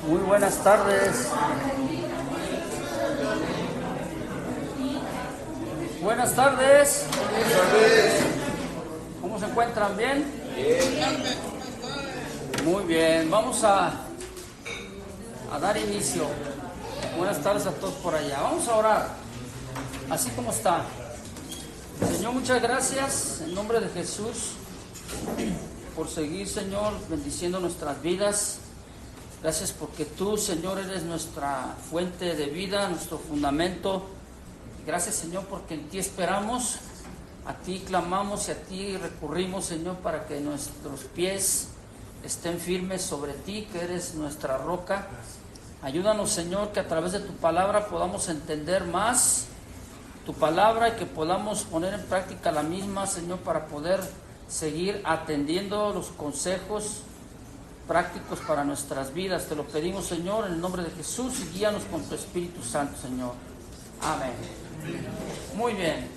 Muy buenas tardes. Buenas tardes. ¿Cómo se encuentran? ¿Bien? Muy bien. Vamos a dar inicio. Buenas tardes a todos por allá. Vamos a orar. Así como está. Señor, muchas gracias en nombre de Jesús por seguir, Señor, bendiciendo nuestras vidas. Gracias porque tú, Señor, eres nuestra fuente de vida, nuestro fundamento. Gracias, Señor, porque en ti esperamos, a ti clamamos y a ti recurrimos, Señor, para que nuestros pies estén firmes sobre ti, que eres nuestra roca. Ayúdanos, Señor, que a través de tu palabra podamos entender más tu palabra y que podamos poner en práctica la misma, Señor, para poder seguir atendiendo los consejos prácticos para nuestras vidas. Te lo pedimos, Señor, en el nombre de Jesús, y guíanos con tu Espíritu Santo, Señor. Amén. Muy bien.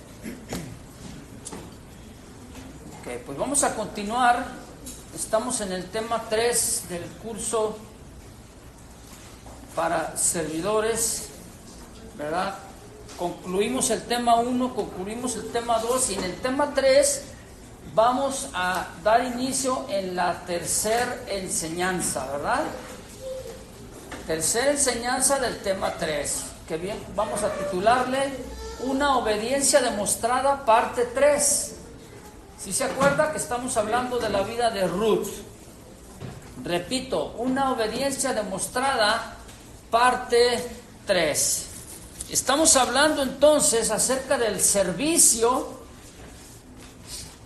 Ok, pues vamos a continuar. Estamos en el tema 3 del curso para servidores, ¿verdad? Concluimos el tema 1, concluimos el tema 2 y en el tema 3 vamos a dar inicio en la tercera enseñanza, ¿verdad? Tercera enseñanza del tema 3, que bien, vamos a titularle Una obediencia demostrada, parte 3. Si se acuerda que estamos hablando de la vida de Ruth. Repito, una obediencia demostrada, parte 3. Estamos hablando entonces acerca del servicio,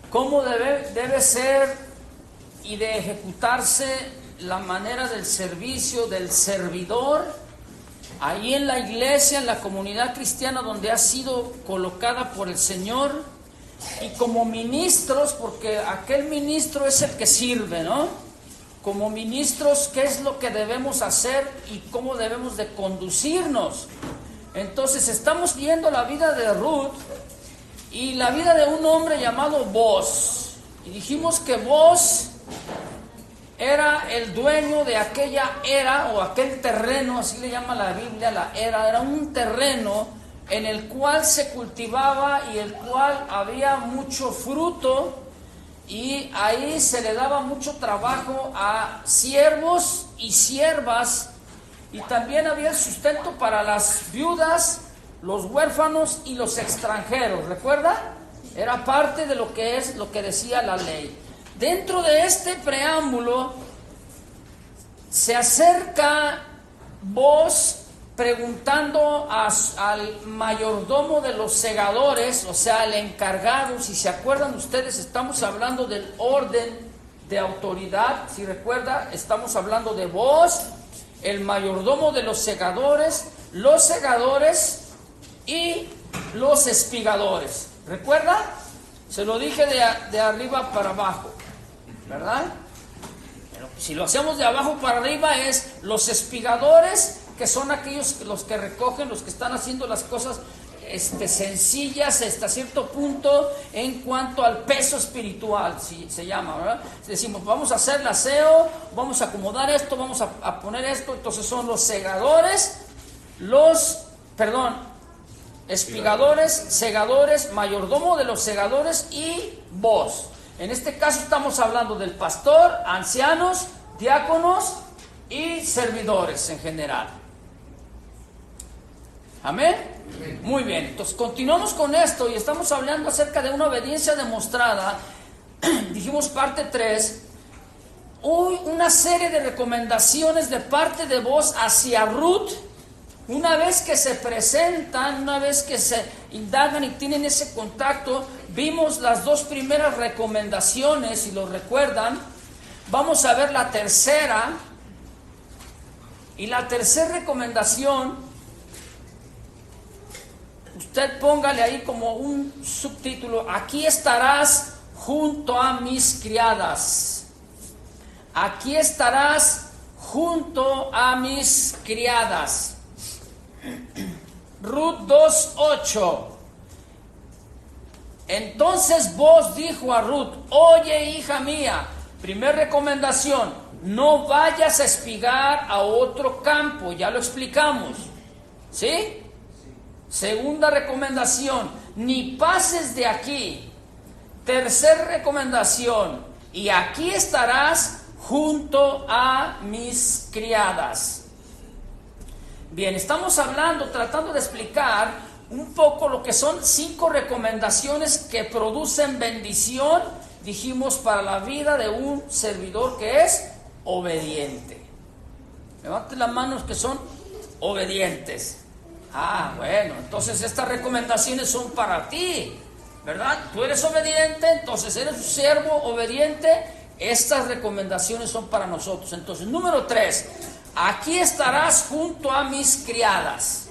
cómo debe ser y de ejecutarse la manera del servicio del servidor ahí en la iglesia, en la comunidad cristiana donde ha sido colocada por el Señor, y como ministros, porque aquel ministro es el que sirve, ¿no? Como ministros, ¿qué es lo que debemos hacer y cómo debemos de conducirnos? Entonces estamos viendo la vida de Ruth y la vida de un hombre llamado Boaz. Y dijimos que Boaz era el dueño de aquella era o aquel terreno, así le llama la Biblia, la era un terreno en el cual se cultivaba y el cual había mucho fruto, y ahí se le daba mucho trabajo a siervos y siervas, y también había sustento para las viudas, los huérfanos y los extranjeros. ¿Recuerda? Era parte de lo que decía la ley. Dentro de este preámbulo se acerca Boaz preguntando al mayordomo de los segadores, o sea, el encargado. Si se acuerdan ustedes, estamos hablando del orden de autoridad. Si recuerda, estamos hablando de Boaz, el mayordomo de los segadores y los espigadores. ¿Recuerda? Se lo dije de arriba para abajo, ¿verdad? Pero si lo hacemos de abajo para arriba, es los espigadores, que son aquellos los que recogen, los que están haciendo las cosas sencillas hasta cierto punto en cuanto al peso espiritual, si se llama, ¿verdad? Decimos, vamos a hacer el aseo, vamos a acomodar esto, vamos a poner esto. Entonces son los segadores, espigadores, segadores, mayordomo de los segadores y Boaz. En este caso estamos hablando del pastor, ancianos, diáconos y servidores en general. ¿Amén? Muy bien, entonces continuamos con esto y estamos hablando acerca de una obediencia demostrada. Dijimos parte 3, una serie de recomendaciones de parte de Boaz hacia Ruth. Una vez que se presentan, una vez que se indagan y tienen ese contacto, vimos las 2 primeras recomendaciones, si lo recuerdan. Vamos a ver la tercera, y la tercera recomendación, usted póngale ahí como un subtítulo: aquí estarás junto a mis criadas. Aquí estarás junto a mis criadas. Ruth 2:8. Entonces Boaz dijo a Ruth: oye, hija mía, primer recomendación, no vayas a espigar a otro campo, ya lo explicamos, ¿sí? Segunda recomendación, ni pases de aquí. Tercera recomendación, y aquí estarás junto a mis criadas. Bien, estamos hablando, tratando de explicar un poco lo que son 5 recomendaciones que producen bendición, dijimos, para la vida de un servidor que es obediente. Levanten las manos que son obedientes. Bueno, entonces estas recomendaciones son para ti, ¿verdad? Tú eres obediente, entonces eres un siervo obediente. Estas recomendaciones son para nosotros. Entonces, número 3, aquí estarás junto a mis criadas.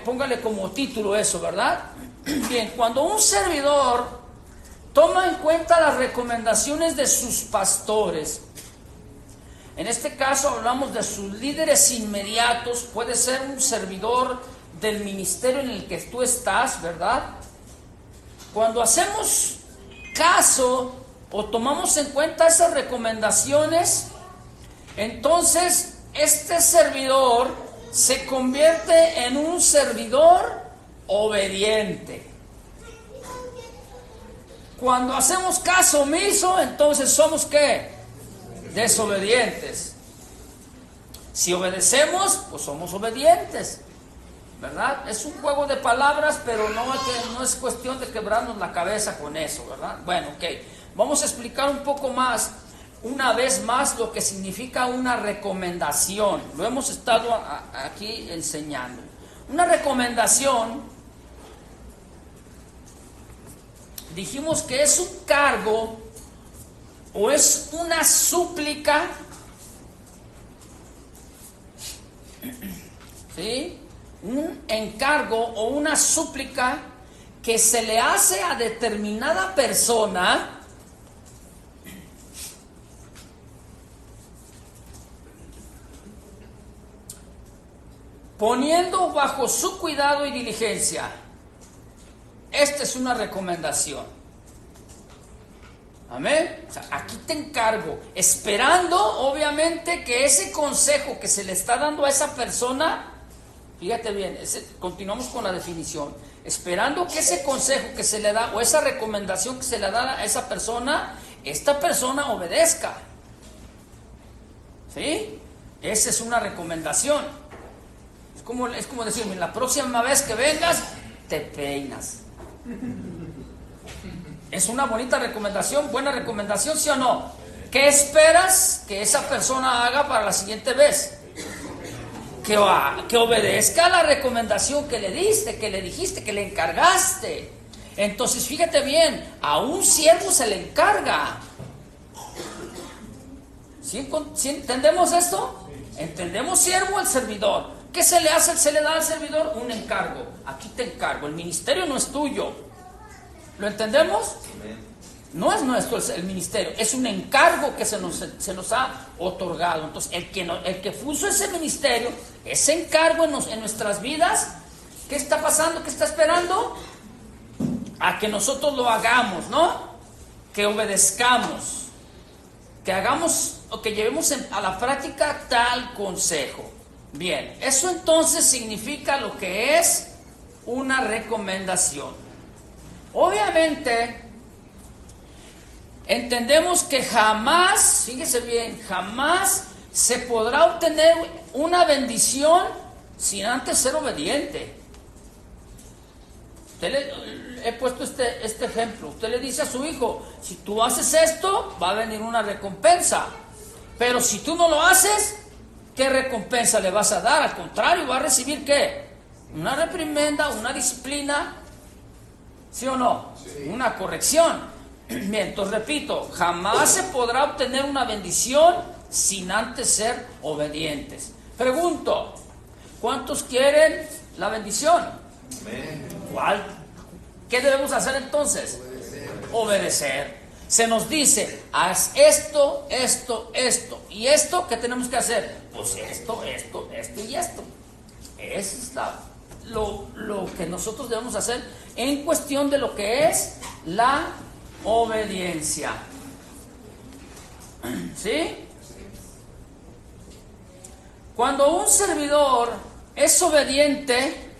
Póngale como título eso, ¿verdad? Bien, cuando un servidor toma en cuenta las recomendaciones de sus pastores, en este caso hablamos de sus líderes inmediatos, puede ser un servidor del ministerio en el que tú estás, ¿verdad? Cuando hacemos caso o tomamos en cuenta esas recomendaciones, entonces este servidor se convierte en un servidor obediente. Cuando hacemos caso omiso, entonces somos ¿qué? Desobedientes. Si obedecemos, pues somos obedientes, ¿verdad? Es un juego de palabras, pero no es cuestión de quebrarnos la cabeza con eso, ¿verdad? Bueno, ok. Vamos a explicar un poco más, una vez más, lo que significa una recomendación. Lo hemos estado aquí enseñando. Una recomendación, dijimos que es un cargo o es una súplica, ¿sí? Un encargo o una súplica que se le hace a determinada persona poniendo bajo su cuidado y diligencia. Esta es una recomendación. Amén. O sea, aquí te encargo, esperando obviamente que ese consejo que se le está dando a esa persona, fíjate bien, continuamos con la definición, esperando que ese consejo que se le da o esa recomendación que se le da a esa persona, esta persona obedezca. ¿Sí? Esa es una recomendación. Es como decirme, la próxima vez que vengas, te peinas. Es una bonita recomendación, buena recomendación, ¿sí o no? ¿Qué esperas que esa persona haga para la siguiente vez? Que obedezca a la recomendación que le diste, que le dijiste, que le encargaste. Entonces, fíjate bien, a un siervo se le encarga. ¿Sí entendemos esto? Entendemos siervo al servidor. ¿Qué se le hace? Se le da al servidor un encargo. Aquí te encargo, el ministerio no es tuyo. ¿Lo entendemos? No es nuestro el ministerio, es un encargo que se nos ha otorgado. Entonces, el que puso ese ministerio, ese encargo en nuestras vidas, ¿qué está pasando? ¿Qué está esperando? A que nosotros lo hagamos, ¿no? Que obedezcamos, que hagamos o que llevemos a la práctica tal consejo. Bien, eso entonces significa lo que es una recomendación. Obviamente, entendemos que jamás, fíjese bien, jamás se podrá obtener una bendición sin antes ser obediente. He puesto este ejemplo. Usted le dice a su hijo, si tú haces esto, va a venir una recompensa. Pero si tú no lo haces, ¿qué recompensa le vas a dar? Al contrario, va a recibir ¿qué? Una reprimenda, una disciplina. ¿Sí o no? Sí. Una corrección. Bien, entonces repito, jamás se podrá obtener una bendición sin antes ser obedientes. Pregunto, ¿cuántos quieren la bendición? ¿Cuál? ¿Qué debemos hacer entonces? Obedecer. Se nos dice, haz esto, esto, esto. ¿Y esto qué tenemos que hacer? Pues esto y esto. Eso está lo que nosotros debemos hacer en cuestión de lo que es la obediencia. ¿Sí? Cuando un servidor es obediente,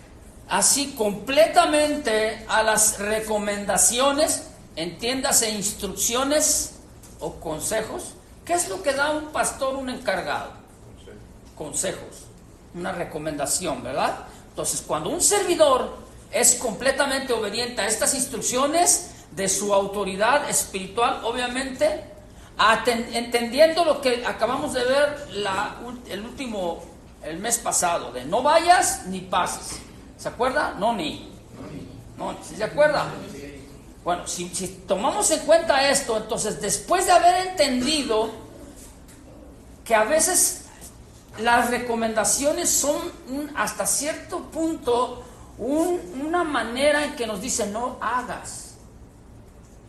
así completamente a las recomendaciones, entiéndase instrucciones o consejos, ¿qué es lo que da un pastor, un encargado? Consejos, una recomendación, ¿verdad? Entonces, cuando un servidor es completamente obediente a estas instrucciones de su autoridad espiritual, obviamente, entendiendo lo que acabamos de ver el mes pasado, de no vayas ni pases. ¿Se acuerda? No, ¿sí se acuerda? Bueno, si tomamos en cuenta esto, entonces después de haber entendido que a veces las recomendaciones son hasta cierto punto una manera en que nos dice no hagas,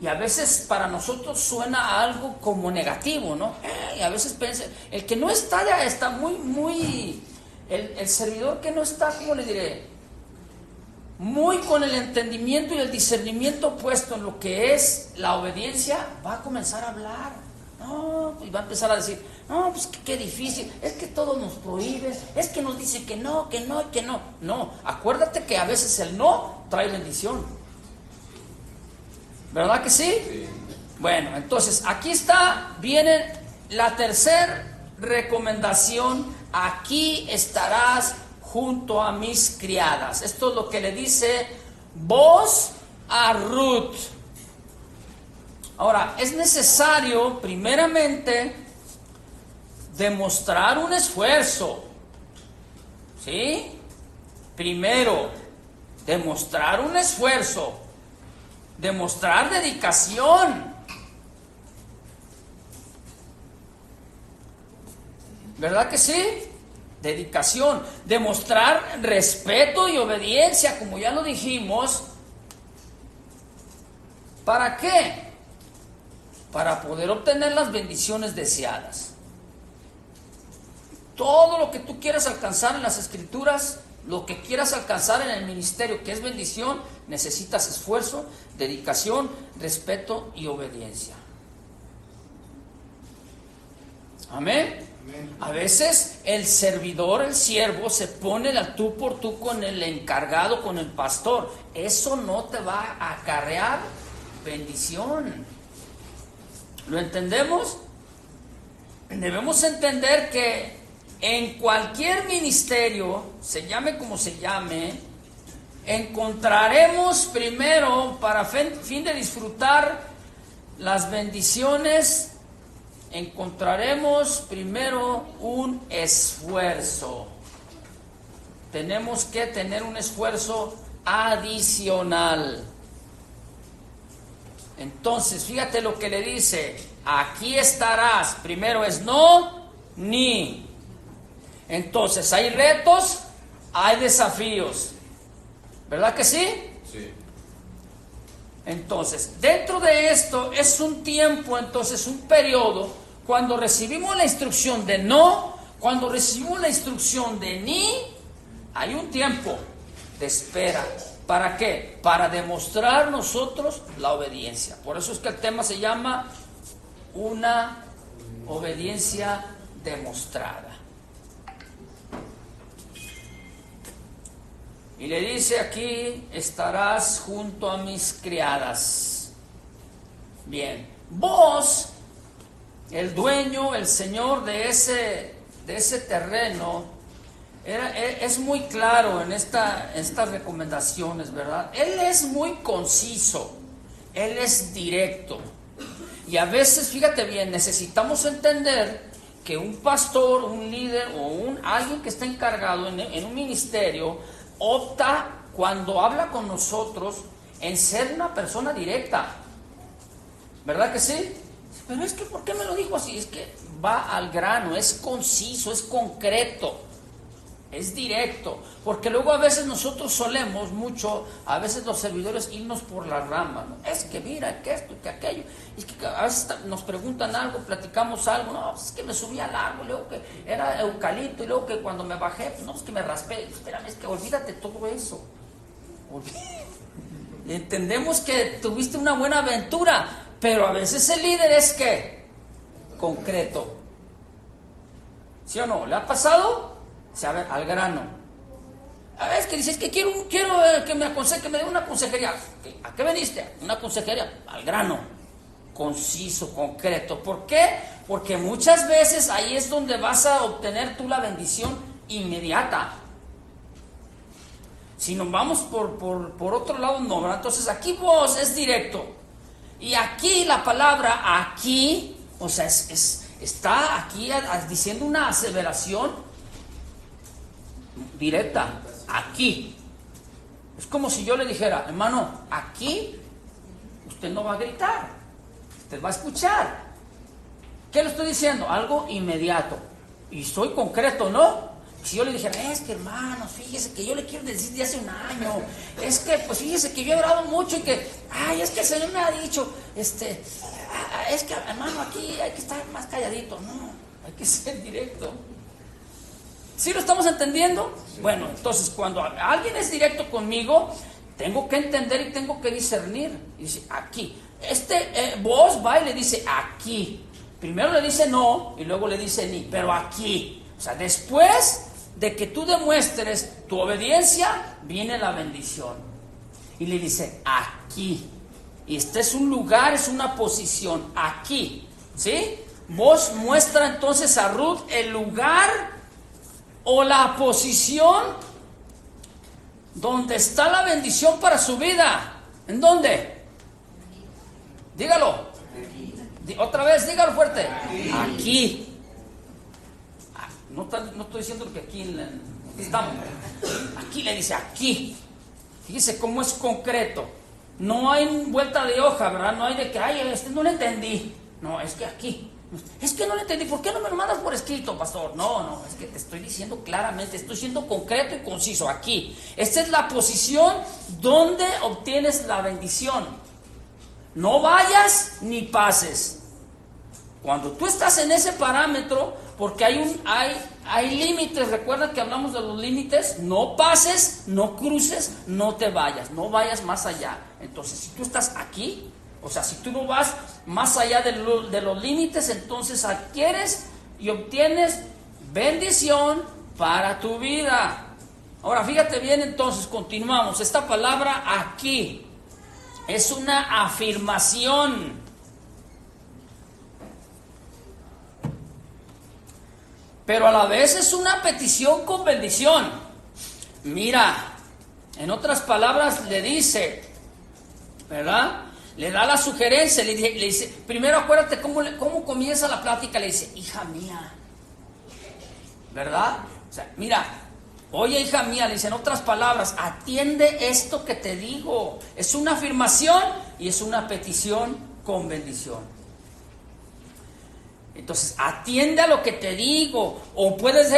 y a veces para nosotros suena algo como negativo, ¿no? Y a veces piensa, el que no está ya está el servidor que no está, ¿cómo le diré? Muy con el entendimiento y el discernimiento puesto en lo que es la obediencia, va a comenzar a hablar, no, y va a empezar a decir, no, pues qué difícil, es que todo nos prohíbe, es que nos dice que no, que no, que no. No, acuérdate que a veces el no trae bendición, ¿verdad que sí? Sí. Bueno, entonces aquí viene la tercera recomendación: aquí estarás junto a mis criadas. Esto es lo que le dice Booz a Ruth. Ahora, es necesario primeramente demostrar un esfuerzo, ¿sí? Primero, demostrar un esfuerzo, demostrar dedicación, ¿verdad que sí? Dedicación, demostrar respeto y obediencia, como ya lo dijimos. ¿Para qué? Para poder obtener las bendiciones deseadas. Todo lo que tú quieras alcanzar en las Escrituras, lo que quieras alcanzar en el ministerio, que es bendición, necesitas esfuerzo, dedicación, respeto y obediencia. Amén. A veces el servidor, el siervo, se pone al tú por tú con el encargado, con el pastor. Eso no te va a acarrear bendición. ¿Lo entendemos? Debemos entender que en cualquier ministerio, se llame como se llame, encontraremos primero, para fin de disfrutar las bendiciones, encontraremos primero un esfuerzo. Tenemos que tener un esfuerzo adicional. Entonces, fíjate lo que le dice: aquí estarás. Primero es no, ni. Entonces, hay retos, hay desafíos. ¿Verdad que sí? Sí. Entonces, dentro de esto es un tiempo, entonces un periodo, cuando recibimos la instrucción de no, cuando recibimos la instrucción de ni, hay un tiempo de espera. ¿Para qué? Para demostrar nosotros la obediencia. Por eso es que el tema se llama una obediencia demostrada. Y le dice aquí: estarás junto a mis criadas. Bien, vos, el dueño, el señor de ese terreno, es muy claro en estas recomendaciones, ¿verdad? Él es muy conciso, él es directo. Y a veces, fíjate bien, necesitamos entender que un pastor, un líder o alguien que está encargado en un ministerio opta, cuando habla con nosotros, en ser una persona directa. ¿Verdad que sí? Pero es que, ¿por qué me lo dijo así? Es que va al grano, es conciso, es concreto, es directo. Porque luego a veces nosotros solemos mucho, a veces los servidores, irnos por las ramas, ¿no? Es que mira, que esto, que aquello. Y es que a veces nos preguntan algo, platicamos algo, no, es que me subí al árbol, luego que era eucalipto, y luego que cuando me bajé, pues no, es que me raspé. Espérame, es que olvídate todo eso. Entendemos que tuviste una buena aventura, pero a veces el líder es que concreto. ¿Sí o no? ¿Le ha pasado? O sea, a ver, al grano. A ver, es que dices que quiero que me aconseje, que me dé una consejería. ¿A qué veniste? Una consejería al grano, conciso, concreto. ¿Por qué? Porque muchas veces ahí es donde vas a obtener tú la bendición inmediata. Si nos vamos por otro lado, no, ¿verdad? Entonces aquí vos es directo. Y aquí la palabra aquí, o sea, está aquí diciendo una aseveración directa. Aquí. Es como si yo le dijera, hermano, aquí usted no va a gritar, usted va a escuchar. ¿Qué le estoy diciendo? Algo inmediato. Y soy concreto, ¿no? Si yo le dijera, es que hermano, fíjese que yo le quiero decir de hace un año, es que pues fíjese que yo he orado mucho y que, es que el Señor me ha dicho, es que hermano, aquí hay que estar más calladito. No, hay que ser directo. ¿Sí lo estamos entendiendo? Bueno, entonces cuando alguien es directo conmigo, tengo que entender y tengo que discernir. Y dice, aquí. Vos va y le dice, aquí. Primero le dice no y luego le dice ni, pero aquí. O sea, después de que tú demuestres tu obediencia, viene la bendición. Y le dice, aquí. Y este es un lugar, es una posición, aquí. ¿Sí? Vos muestra entonces a Ruth el lugar o la posición donde está la bendición para su vida. ¿En dónde? Dígalo. Otra vez, dígalo fuerte. Aquí. No estoy diciendo que aquí estamos. Aquí le dice, aquí. Fíjese cómo es concreto. No hay vuelta de hoja, ¿verdad? No hay de que, no le entendí. No, es que aquí. Es que no le entendí. ¿Por qué no me lo mandas por escrito, pastor? No, es que te estoy diciendo claramente. Estoy siendo concreto y conciso. Aquí. Esta es la posición donde obtienes la bendición. No vayas ni pases. Cuando tú estás en ese parámetro, porque hay límites, recuerda que hablamos de los límites, no pases, no cruces, no te vayas, no vayas más allá. Entonces, si tú estás aquí, o sea, si tú no vas más allá de los límites, entonces adquieres y obtienes bendición para tu vida. Ahora, fíjate bien, entonces, continuamos. Esta palabra aquí es una afirmación. Pero a la vez es una petición con bendición. Mira, en otras palabras le dice, ¿verdad? Le da la sugerencia, le dice, primero acuérdate cómo comienza la plática, le dice, hija mía, ¿verdad? O sea, mira, oye hija mía, le dice en otras palabras, atiende esto que te digo. Es una afirmación y es una petición con bendición. Entonces, atiende a lo que te digo, o puedes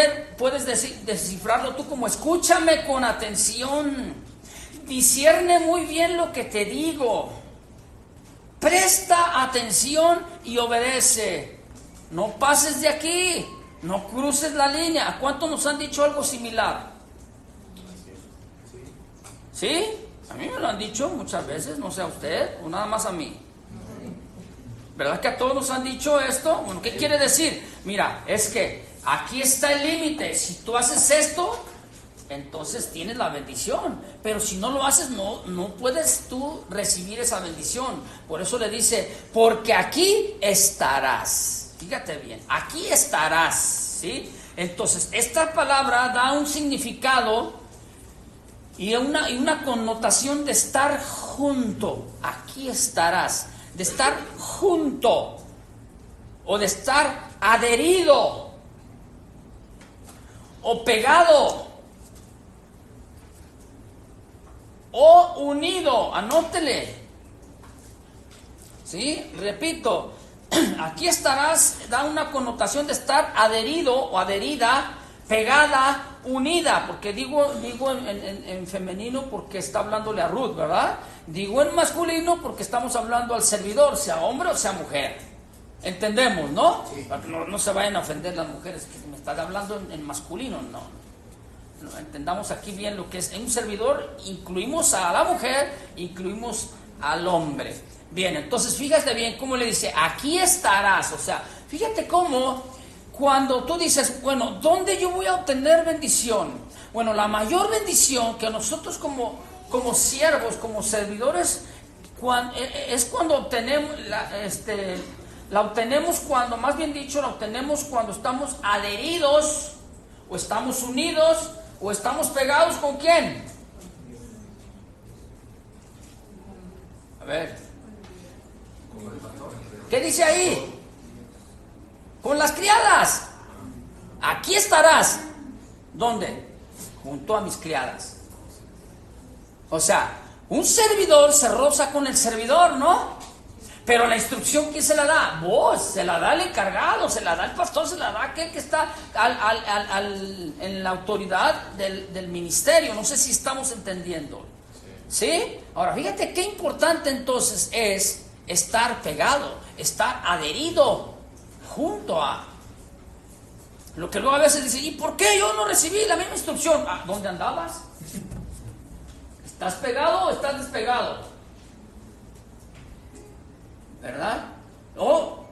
descifrarlo tú como escúchame con atención, discierne muy bien lo que te digo, presta atención y obedece, no pases de aquí, no cruces la línea. ¿A cuántos nos han dicho algo similar? ¿Sí? A mí me lo han dicho muchas veces, no sé a usted, o nada más a mí. ¿Verdad que a todos nos han dicho esto? Bueno, ¿qué quiere decir? Mira, es que aquí está el límite. Si tú haces esto, entonces tienes la bendición. Pero si no lo haces, no puedes tú recibir esa bendición. Por eso le dice, porque aquí estarás. Fíjate bien, aquí estarás, ¿sí? Entonces, esta palabra da un significado y una connotación de estar junto. Aquí estarás. De estar junto o de estar adherido o pegado o unido. Anótele. ¿Sí? Repito, aquí estarás da una connotación de estar adherido o adherida, pegada, unida, porque digo en femenino porque está hablándole a Ruth, ¿verdad? Digo en masculino porque estamos hablando al servidor, sea hombre o sea mujer. Entendemos, ¿no? Sí. No se vayan a ofender las mujeres que me están hablando en masculino, no. Entendamos aquí bien lo que es. En un servidor incluimos a la mujer, incluimos al hombre. Bien, entonces fíjate bien cómo le dice, aquí estarás. O sea, fíjate cómo cuando tú dices, bueno, ¿dónde yo voy a obtener bendición? Bueno, la mayor bendición que nosotros como siervos, como servidores, es cuando obtenemos, la obtenemos cuando, más bien dicho, la obtenemos cuando estamos adheridos, o estamos unidos, o estamos pegados ¿con quién? A ver, ¿qué dice ahí? Con las criadas. Aquí estarás. ¿Dónde? Junto a mis criadas. O sea, un servidor se roza con el servidor, ¿no? Pero la instrucción, ¿quién se la da? Vos, se la da el encargado, se la da el pastor, se la da aquel que está en la autoridad del ministerio. No sé si estamos entendiendo. ¿Sí? Ahora, fíjate qué importante entonces es estar pegado, estar adherido junto a. Lo que luego a veces dice, ¿y por qué yo no recibí la misma instrucción? ¿Dónde andabas? ¿Estás pegado o estás despegado? ¿Verdad? O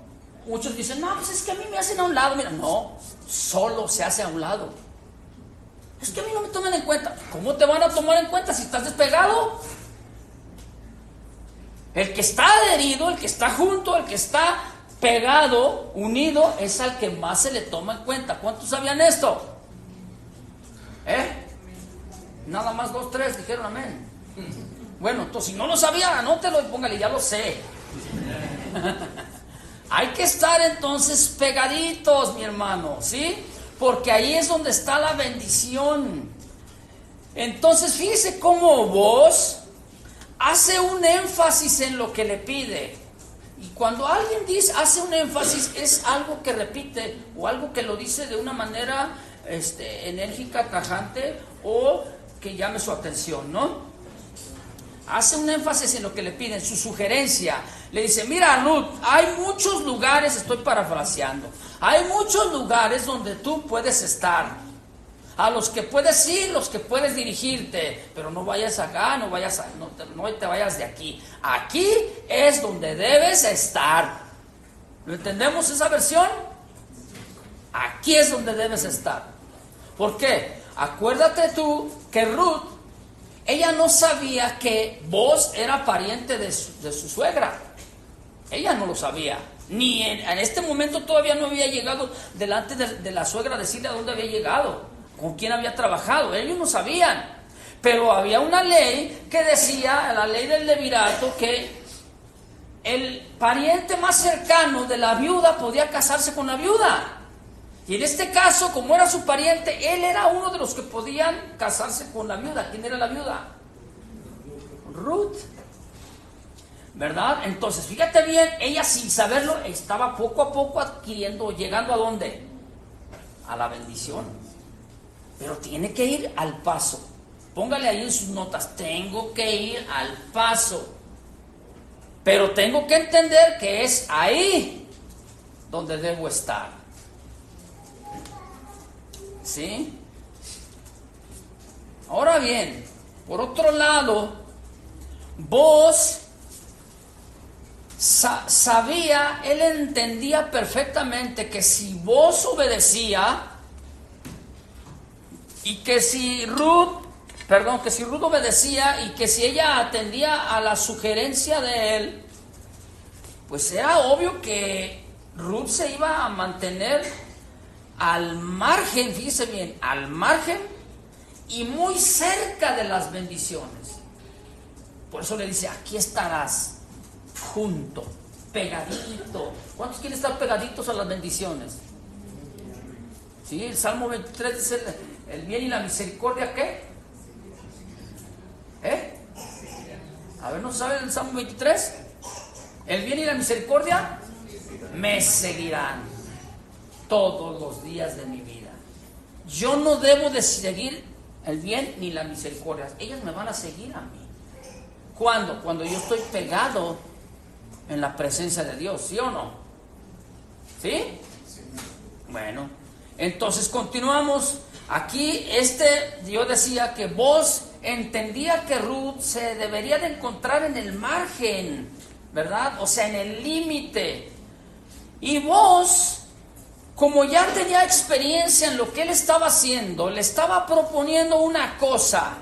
muchos dicen, no, pues es que a mí me hacen a un lado. Mira, no, solo se hace a un lado. Es que a mí no me toman en cuenta. ¿Cómo te van a tomar en cuenta si estás despegado? El que está adherido, el que está junto, el que está pegado, unido, es al que más se le toma en cuenta. ¿Cuántos sabían esto? Nada más 2, 3 dijeron amén. Bueno, entonces si no lo sabía, anótelo y póngale, ya lo sé. Hay que estar entonces pegaditos, mi hermano, ¿sí? Porque ahí es donde está la bendición. Entonces fíjese cómo vos hace un énfasis en lo que le pide. Y cuando alguien hace un énfasis, es algo que repite o algo que lo dice de una manera enérgica, tajante, o que llame su atención, ¿no? Hace un énfasis en lo que le piden, su sugerencia. Le dice, mira Ruth, hay muchos lugares, estoy parafraseando, hay muchos lugares donde tú puedes estar, a los que puedes ir, los que puedes dirigirte, pero no vayas acá, no te vayas de aquí. Aquí es donde debes estar. ¿Lo entendemos esa versión? Aquí es donde debes estar. ¿Por qué? Acuérdate tú que Ruth, ella no sabía que Boaz era pariente de su suegra. Ella no lo sabía. Ni en este momento todavía no había llegado delante de la suegra a decirle a dónde había llegado, con quién había trabajado. Ellos no sabían. Pero había una ley que decía, la ley del levirato, que el pariente más cercano de la viuda podía casarse con la viuda. Y en este caso, como era su pariente, él era uno de los que podían casarse con la viuda. ¿Quién era la viuda? Ruth. ¿Verdad? Entonces, fíjate bien, ella sin saberlo estaba poco a poco adquiriendo, llegando ¿a dónde? A la bendición. Pero tiene que ir al paso. Póngale ahí en sus notas, tengo que ir al paso. Pero tengo que entender que es ahí donde debo estar. ¿Sí? Ahora bien, por otro lado, Boaz sabía, él entendía perfectamente que si Boaz obedecía y que si Ruth obedecía y que si ella atendía a la sugerencia de él, pues era obvio que Ruth se iba a mantener al margen, fíjese bien, al margen y muy cerca de las bendiciones. Por eso le dice, aquí estarás, junto, pegadito. ¿Cuántos quieren estar pegaditos a las bendiciones? Sí, el Salmo 23 dice, el bien y la misericordia, ¿qué? A ver, ¿no saben el Salmo 23? El bien y la misericordia me seguirán todos los días de mi vida. Yo no debo de seguir el bien ni la misericordia. Ellas me van a seguir a mí. ¿Cuándo? Cuando yo estoy pegado en la presencia de Dios, ¿sí o no? ¿Sí? Bueno, entonces continuamos. Aquí yo decía que Boaz entendía que Ruth se debería de encontrar en el margen, ¿verdad? O sea, en el límite. Y Boaz como ya tenía experiencia en lo que él estaba haciendo, le estaba proponiendo una cosa.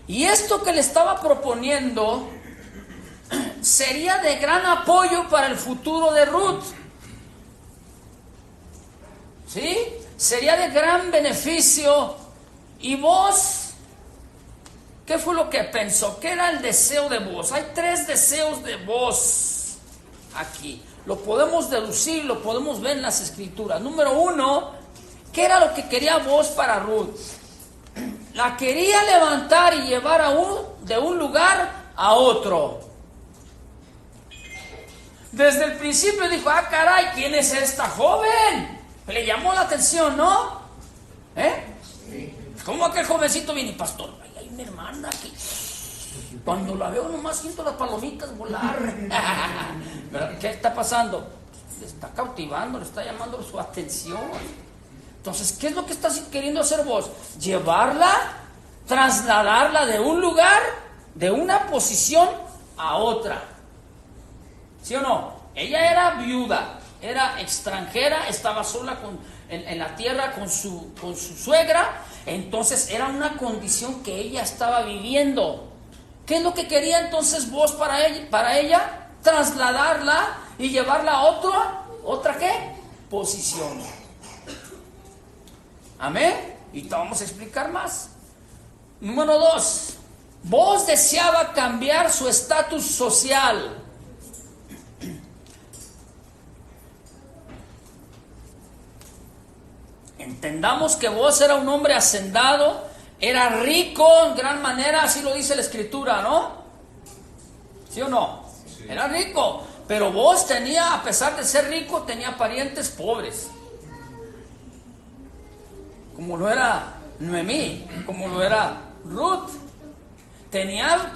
Y esto que le estaba proponiendo sería de gran apoyo para el futuro de Ruth. ¿Sí? Sería de gran beneficio. Y Booz, ¿qué fue lo que pensó? ¿Qué era el deseo de Booz? Hay 3 deseos de Booz aquí. Lo podemos deducir, lo podemos ver en las escrituras. Número 1, ¿qué era lo que quería Booz para Ruth? La quería levantar y llevar de un lugar a otro. Desde el principio dijo, caray, ¿quién es esta joven? Le llamó la atención, ¿no? ¿Cómo aquel jovencito viene? Pastor, hay una hermana que cuando la veo nomás siento las palomitas volar. ¿Qué está pasando? Le está cautivando, le está llamando su atención. Entonces, ¿qué es lo que estás queriendo hacer vos? Llevarla, trasladarla de un lugar, de una posición a otra. ¿Sí o no? Ella era viuda, era extranjera, estaba sola en la tierra con su suegra. Entonces era una condición que ella estaba viviendo. ¿Qué es lo que quería entonces vos para ella? Trasladarla y llevarla a otra ¿qué? Posición. Amén. Y te vamos a explicar más. Número 2. Booz deseaba cambiar su estatus social. Entendamos que Booz era un hombre hacendado, era rico en gran manera, así lo dice la escritura, ¿no? ¿Sí o no? Sí. Era rico, pero Booz tenía, a pesar de ser rico, tenía parientes pobres. Como lo era Noemí, como lo era Ruth. Tenía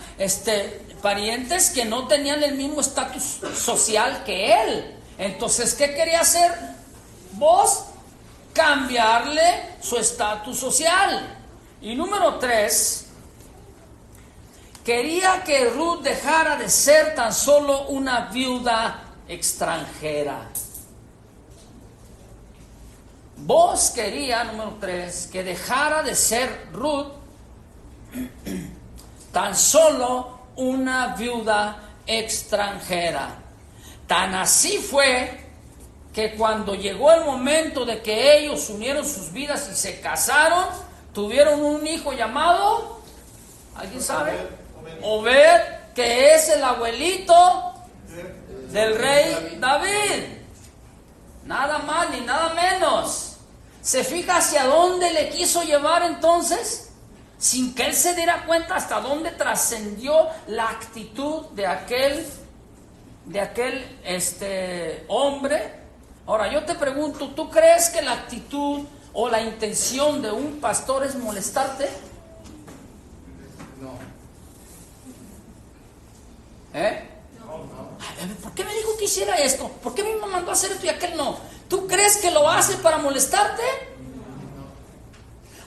parientes que no tenían el mismo estatus social que él. Entonces, ¿qué quería hacer Booz? Cambiarle su estatus social. Y número 3, quería que Ruth dejara de ser tan solo una viuda extranjera. Booz quería, número 3, que dejara de ser Ruth tan solo una viuda extranjera. Tan así fue que cuando llegó el momento de que ellos unieron sus vidas y se casaron, tuvieron un hijo llamado, ¿alguien sabe? Obed, que es el abuelito del rey David. Nada más ni nada menos. ¿Se fija hacia dónde le quiso llevar entonces? Sin que él se diera cuenta hasta dónde trascendió la actitud de aquel hombre. Ahora yo te pregunto, ¿tú crees que la actitud o la intención de un pastor es molestarte? No. ¿Por qué me dijo que hiciera esto? ¿Por qué me mandó a hacer esto y aquel no? ¿Tú crees que lo hace para molestarte?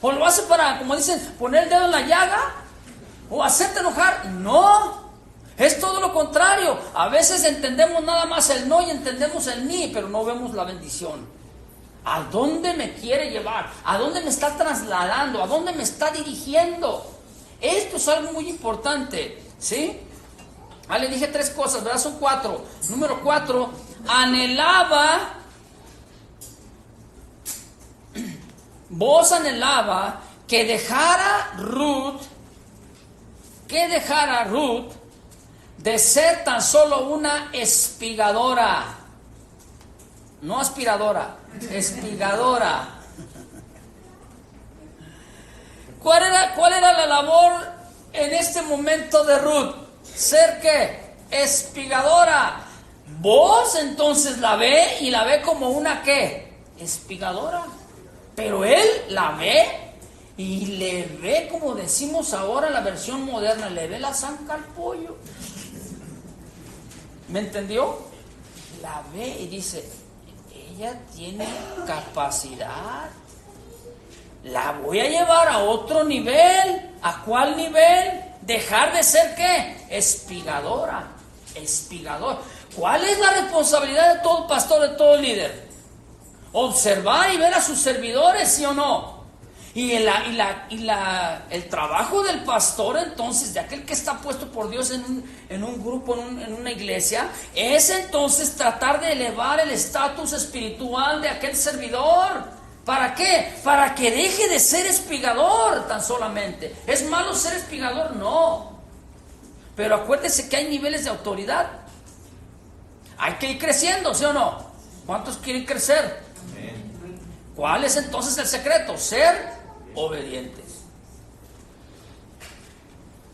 ¿O lo hace para, como dicen, poner el dedo en la llaga? ¿O hacerte enojar? No. Es todo lo contrario. A veces entendemos nada más el no y entendemos el ni, pero no vemos la bendición. ¿A dónde me quiere llevar? ¿A dónde me está trasladando? ¿A dónde me está dirigiendo? Esto es algo muy importante, ¿sí? Le dije 3 cosas, ¿verdad? Son 4. Número 4, Booz anhelaba que dejara Ruth de ser tan solo una espigadora, no aspiradora, espigadora. ¿Cuál era la labor en este momento de Ruth? ¿Ser qué? Espigadora. Booz entonces la ve como una ¿qué? Espigadora. Pero él la ve y le ve, como decimos ahora en la versión moderna, le ve la zanca al pollo. ¿Me entendió? La ve y dice, ella tiene capacidad. La voy a llevar a otro nivel. ¿A cuál nivel? Dejar de ser ¿qué? Espigadora. Espigador. ¿Cuál es la responsabilidad de todo pastor, de todo líder? Observar y ver a sus servidores, ¿sí o no? Y el trabajo del pastor, entonces, de aquel que está puesto por Dios en un grupo, en una iglesia, es entonces tratar de elevar el estatus espiritual de aquel servidor. ¿Para qué? Para que deje de ser espigador tan solamente. ¿Es malo ser espigador? No. Pero acuérdese que hay niveles de autoridad. Hay que ir creciendo, ¿sí o no? ¿Cuántos quieren crecer? ¿Cuál es entonces el secreto? Ser obedientes.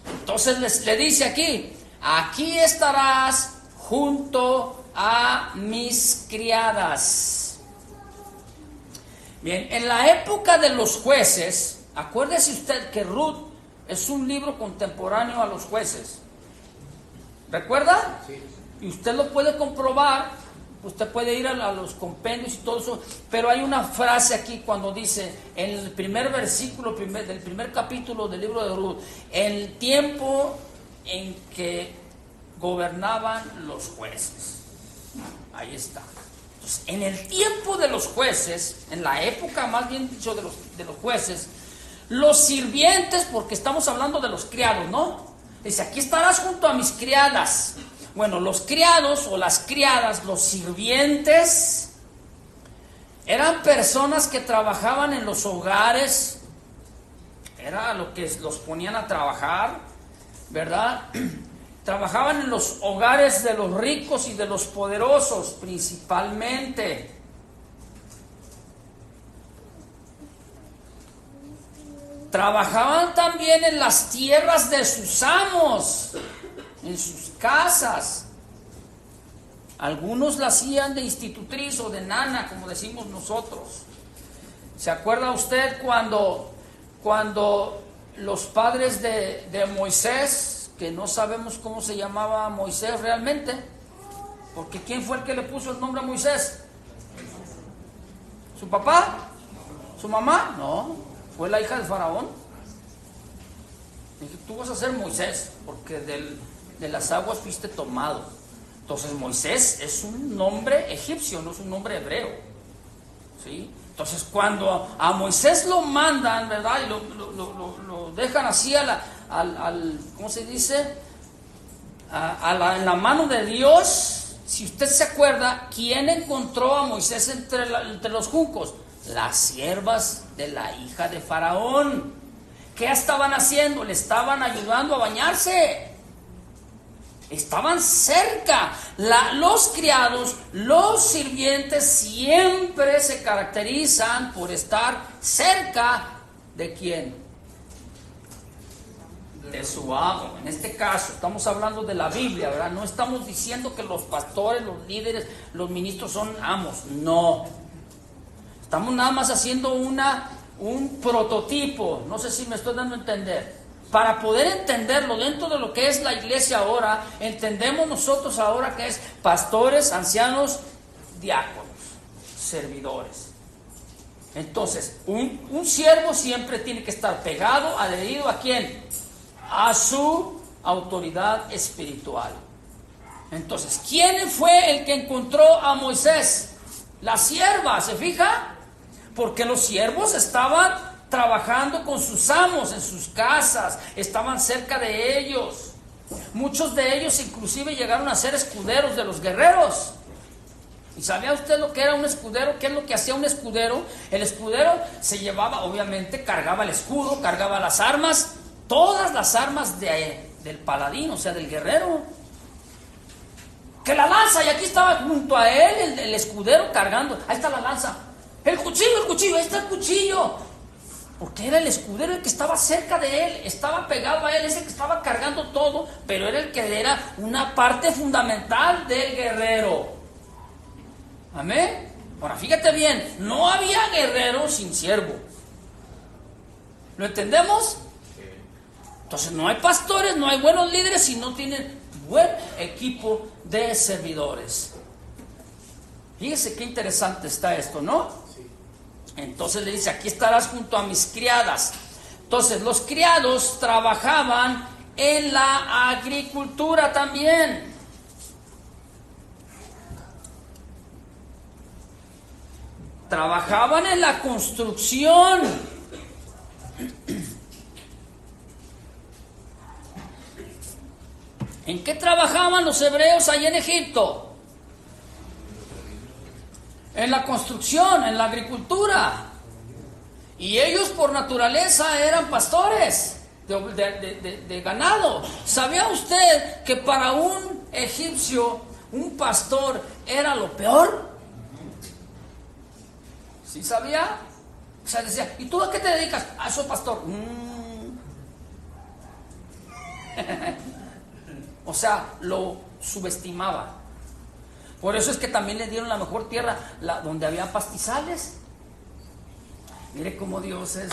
Entonces le dice aquí estarás junto a mis criadas. Bien, en la época de los jueces, acuérdese usted que Ruth es un libro contemporáneo a los jueces. ¿Recuerda? Sí. Y usted lo puede comprobar. Usted puede ir a los compendios y todo eso, pero hay una frase aquí cuando dice, en el primer versículo del primer capítulo del libro de Ruth, el tiempo en que gobernaban los jueces. Ahí está. Entonces, en el tiempo de los jueces, en la época más bien dicho de los jueces, los sirvientes, porque estamos hablando de los criados, ¿no? Dice, aquí estarás junto a mis criadas. Bueno, los criados o las criadas, los sirvientes, eran personas que trabajaban en los hogares, era lo que los ponían a trabajar, ¿verdad? Trabajaban en los hogares de los ricos y de los poderosos, principalmente. Trabajaban también en las tierras de sus amos, en sus casas. Algunos la hacían de institutriz o de nana, como decimos nosotros. ¿Se acuerda usted cuando los padres de Moisés, que no sabemos cómo se llamaba Moisés realmente, porque ¿quién fue el que le puso el nombre a Moisés? ¿Su papá? ¿Su mamá? No, fue la hija del faraón. Dije, tú vas a ser Moisés, porque de las aguas fuiste tomado. Entonces Moisés es un nombre egipcio, no es un nombre hebreo, ¿sí? Entonces cuando a Moisés lo mandan, ¿verdad? Y lo dejan así ¿cómo se dice? En la mano de Dios. Si usted se acuerda, ¿quién encontró a Moisés entre los juncos? Las siervas de la hija de Faraón. ¿Qué estaban haciendo? Le estaban ayudando a bañarse. Estaban cerca. Los criados, los sirvientes siempre se caracterizan por estar cerca de ¿quién? De su amo. En este caso estamos hablando de la Biblia, ¿verdad? No estamos diciendo que los pastores, los líderes, los ministros son amos. No. Estamos nada más haciendo un prototipo. No sé si me estoy dando a entender. Para poder entenderlo dentro de lo que es la iglesia ahora, entendemos nosotros ahora que es pastores, ancianos, diáconos, servidores. Entonces, un siervo siempre tiene que estar pegado, adherido ¿a quién? A su autoridad espiritual. Entonces, ¿quién fue el que encontró a Moisés? La sierva, ¿se fija? Porque los siervos estaban trabajando con sus amos en sus casas, estaban cerca de ellos. Muchos de ellos inclusive llegaron a ser escuderos de los guerreros. ¿Y sabía usted lo que era un escudero? ¿Qué es lo que hacía un escudero? El escudero se llevaba, obviamente, cargaba el escudo, cargaba las armas, todas las armas del paladín, o sea, del guerrero. Que la lanza, y aquí estaba junto a él el escudero cargando. Ahí está la lanza. El cuchillo, ahí está el cuchillo. Porque era el escudero el que estaba cerca de él, estaba pegado a él, es el que estaba cargando todo, pero era el que era una parte fundamental del guerrero. Amén. Ahora fíjate bien, no había guerrero sin siervo. ¿Lo entendemos? Entonces no hay pastores, no hay buenos líderes si no tienen buen equipo de servidores. Fíjese qué interesante está esto, ¿no? Entonces le dice, aquí estarás junto a mis criadas. Entonces los criados trabajaban en la agricultura también. trabajaban en la construcción. ¿En qué trabajaban los hebreos allí en Egipto? En la construcción, en la agricultura. Y ellos por naturaleza eran pastores de ganado. ¿Sabía usted que para un egipcio un pastor era lo peor? ¿Sí sabía? O sea, decía, ¿y tú a qué te dedicas? Ah, soy pastor. O sea, lo subestimaba. Por eso es que también le dieron la mejor tierra, donde había pastizales. Mire cómo Dios es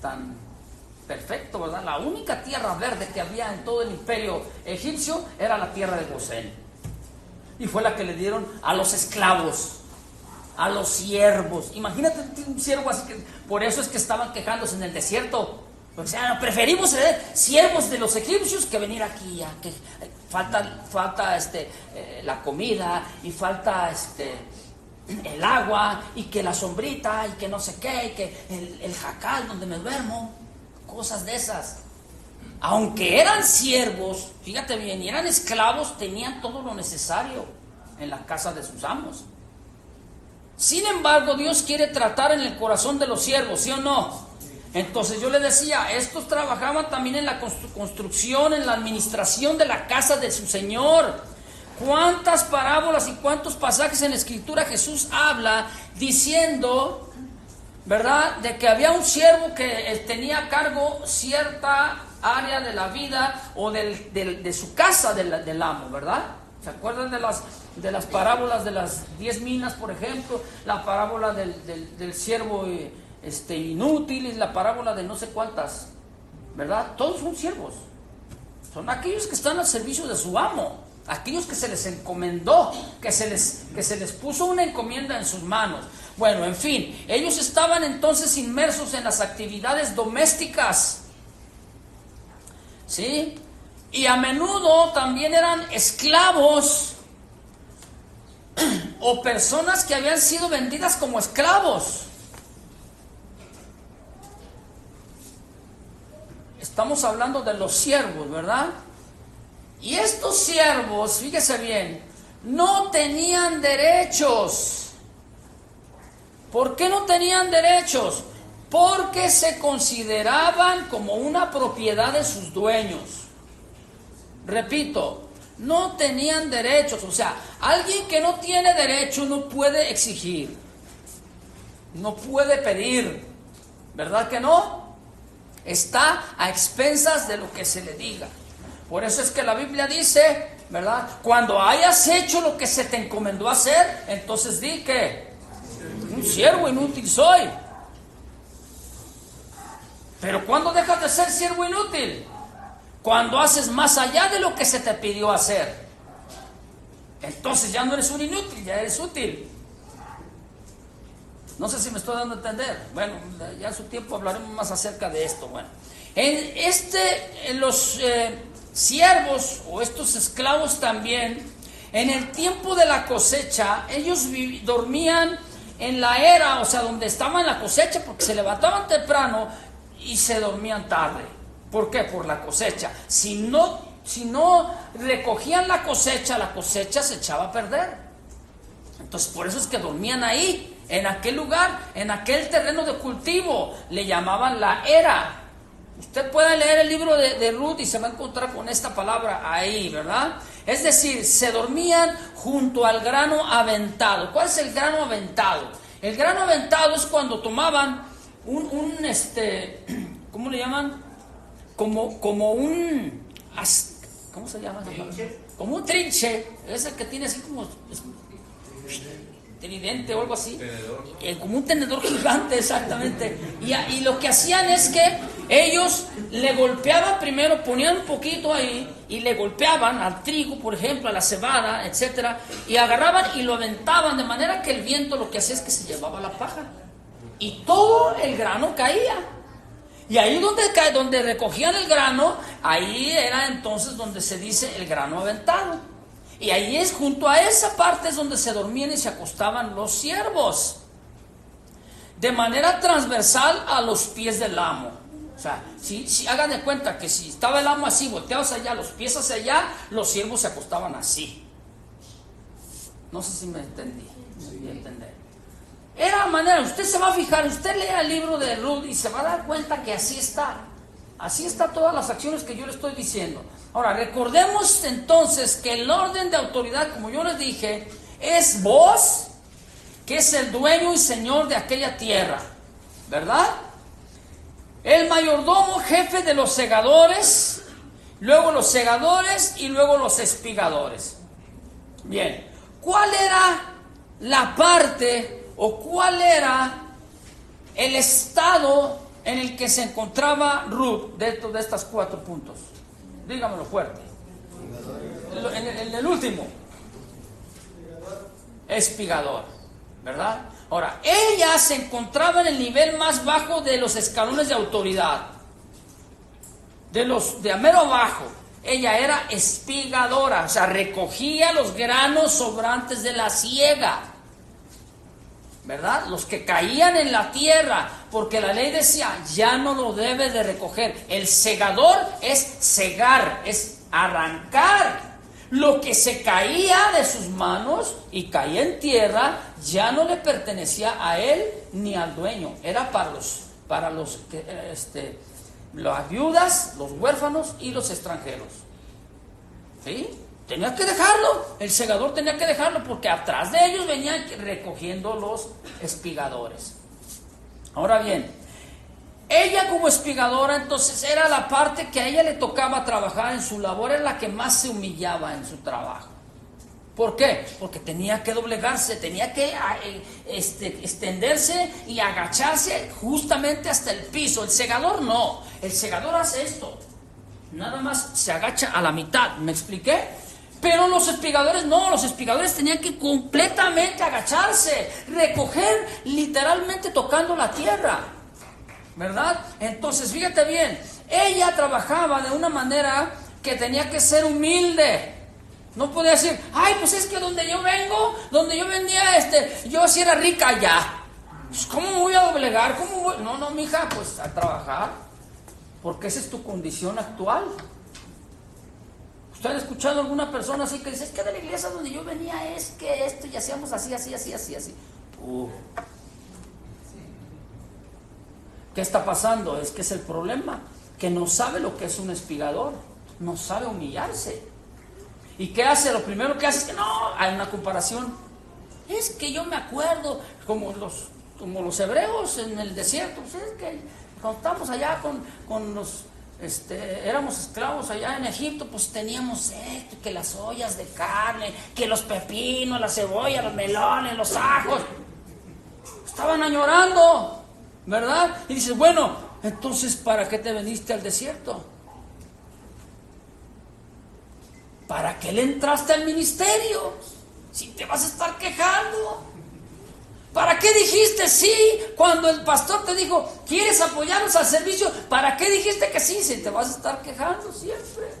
tan perfecto, ¿verdad? La única tierra verde que había en todo el imperio egipcio era la tierra de Gosén. Y fue la que le dieron a los esclavos, a los siervos. Imagínate un siervo así que... Por eso es que estaban quejándose en el desierto. O sea, preferimos ser siervos de los egipcios que venir aquí ya, que falta la comida y falta el agua y que la sombrita y que no sé qué y que el jacal donde me duermo, cosas de esas. Aunque eran siervos, fíjate bien, y eran esclavos, tenían todo lo necesario en la casa de sus amos. Sin embargo, Dios quiere tratar en el corazón de los siervos, ¿sí o no? Entonces yo le decía, estos trabajaban también en la construcción, en la administración de la casa de su Señor. ¿Cuántas parábolas y cuántos pasajes en la Escritura Jesús habla diciendo, ¿verdad?, de que había un siervo que tenía a cargo cierta área de la vida o de su casa del amo, ¿verdad? ¿Se acuerdan de las parábolas de las 10 minas, por ejemplo? La parábola del siervo inútil, y la parábola de no sé cuántas, ¿verdad? Todos son siervos. Son aquellos que están al servicio de su amo, aquellos que se les encomendó, que se les puso una encomienda en sus manos. Bueno, en fin, ellos estaban entonces inmersos en las actividades domésticas, ¿sí? Y a menudo también eran esclavos o personas que habían sido vendidas como esclavos. Estamos hablando de los siervos, ¿verdad? Y estos siervos, fíjese bien, no tenían derechos. ¿Por qué no tenían derechos? Porque se consideraban como una propiedad de sus dueños. Repito, no tenían derechos. O sea, alguien que no tiene derecho no puede exigir, no puede pedir, ¿verdad que no? Está a expensas de lo que se le diga. Por eso es que la Biblia dice, ¿verdad?, cuando hayas hecho lo que se te encomendó hacer, entonces di que un siervo inútil soy. Pero ¿cuándo dejas de ser siervo inútil? Cuando haces más allá de lo que se te pidió hacer. Entonces ya no eres un inútil, ya eres útil. No sé si me estoy dando a entender. Bueno, ya en su tiempo hablaremos más acerca de esto. Bueno, los siervos o estos esclavos también, en el tiempo de la cosecha, ellos dormían en la era, o sea, donde estaban la cosecha, porque se levantaban temprano y se dormían tarde. ¿Por qué? Por la cosecha. Si no recogían la cosecha se echaba a perder. Entonces, por eso es que dormían ahí, en aquel lugar, en aquel terreno de cultivo. Le llamaban la era. Usted puede leer el libro de Ruth y se va a encontrar con esta palabra ahí, ¿verdad? Es decir, se dormían junto al grano aventado. ¿Cuál es el grano aventado? El grano aventado es cuando tomaban ¿cómo le llaman? Como un, ¿cómo se llama? Como un trinche, ese que tiene así como tridente o algo así, como un tenedor gigante, exactamente. Y lo que hacían es que ellos le golpeaban primero, ponían un poquito ahí y le golpeaban al trigo, por ejemplo, a la cebada, etcétera, y agarraban y lo aventaban, de manera que el viento lo que hacía es que se llevaba la paja y todo el grano caía. Y ahí donde recogían el grano, ahí era entonces donde se dice el grano aventado. Y ahí junto a esa parte es donde se dormían y se acostaban los siervos. de manera transversal a los pies del amo. O sea, si hagan de cuenta que si estaba el amo así, volteados allá, los pies hacia allá, los siervos se acostaban así. No sé si me entendí. Me entender. Era la manera, usted se va a fijar, usted lea el libro de Ruth y se va a dar cuenta que así está. Así está todas las acciones que yo le estoy diciendo. Ahora, recordemos entonces que el orden de autoridad, como yo les dije, es Boaz, que es el dueño y señor de aquella tierra, ¿verdad? El mayordomo, jefe de los segadores, luego los segadores y luego los espigadores. Bien, ¿cuál era la parte o cuál era el estado en el que se encontraba Ruth dentro de estos 4 puntos? Dígamelo fuerte. En el último, espigador, ¿verdad? Ahora, ella se encontraba en el nivel más bajo de los escalones de autoridad, de mero abajo. Ella era espigadora, o sea, recogía los granos sobrantes de la siega, ¿verdad? Los que caían en la tierra, porque la ley decía, ya no lo debe de recoger. El segador es segar, es arrancar. Lo que se caía de sus manos y caía en tierra, ya no le pertenecía a él ni al dueño. Era para los las viudas, los huérfanos y los extranjeros. ¿Sí? Tenía que dejarlo, el segador tenía que dejarlo, porque atrás de ellos venían recogiendo los espigadores. Ahora bien, ella como espigadora, entonces era la parte que a ella le tocaba trabajar en su labor, era la que más se humillaba en su trabajo. ¿Por qué? Porque tenía que doblegarse, tenía que extenderse y agacharse justamente hasta el piso. El segador no, el segador hace esto, nada más se agacha a la mitad, ¿me expliqué? Pero los espigadores no, los espigadores tenían que completamente agacharse, recoger literalmente tocando la tierra, ¿verdad? Entonces fíjate bien, ella trabajaba de una manera que tenía que ser humilde. No podía decir, ay, pues es que donde yo vengo, donde yo venía, yo sí era rica ya. Pues, ¿cómo me voy a doblegar? No, mija, pues a trabajar, porque esa es tu condición actual. ¿Usted ha escuchado a alguna persona así que dice, es que de la iglesia donde yo venía es que esto y hacíamos así? ¿Qué está pasando? Es que es el problema, que no sabe lo que es un espigador, no sabe humillarse. ¿Y qué hace? Lo primero que hace es que no, hay una comparación. Es que yo me acuerdo, como los hebreos en el desierto, pues es que cuando estábamos allá con los, éramos esclavos allá en Egipto, pues teníamos esto, que las ollas de carne, que los pepinos, la cebolla, los melones, los ajos. Estaban añorando, ¿verdad? Y dices, bueno, entonces, ¿para qué te viniste al desierto? ¿Para qué le entraste al ministerio? Si te vas a estar quejando. ¿Para qué dijiste sí cuando el pastor te dijo, ¿quieres apoyarnos al servicio? ¿Para qué dijiste que sí si te vas a estar quejando siempre?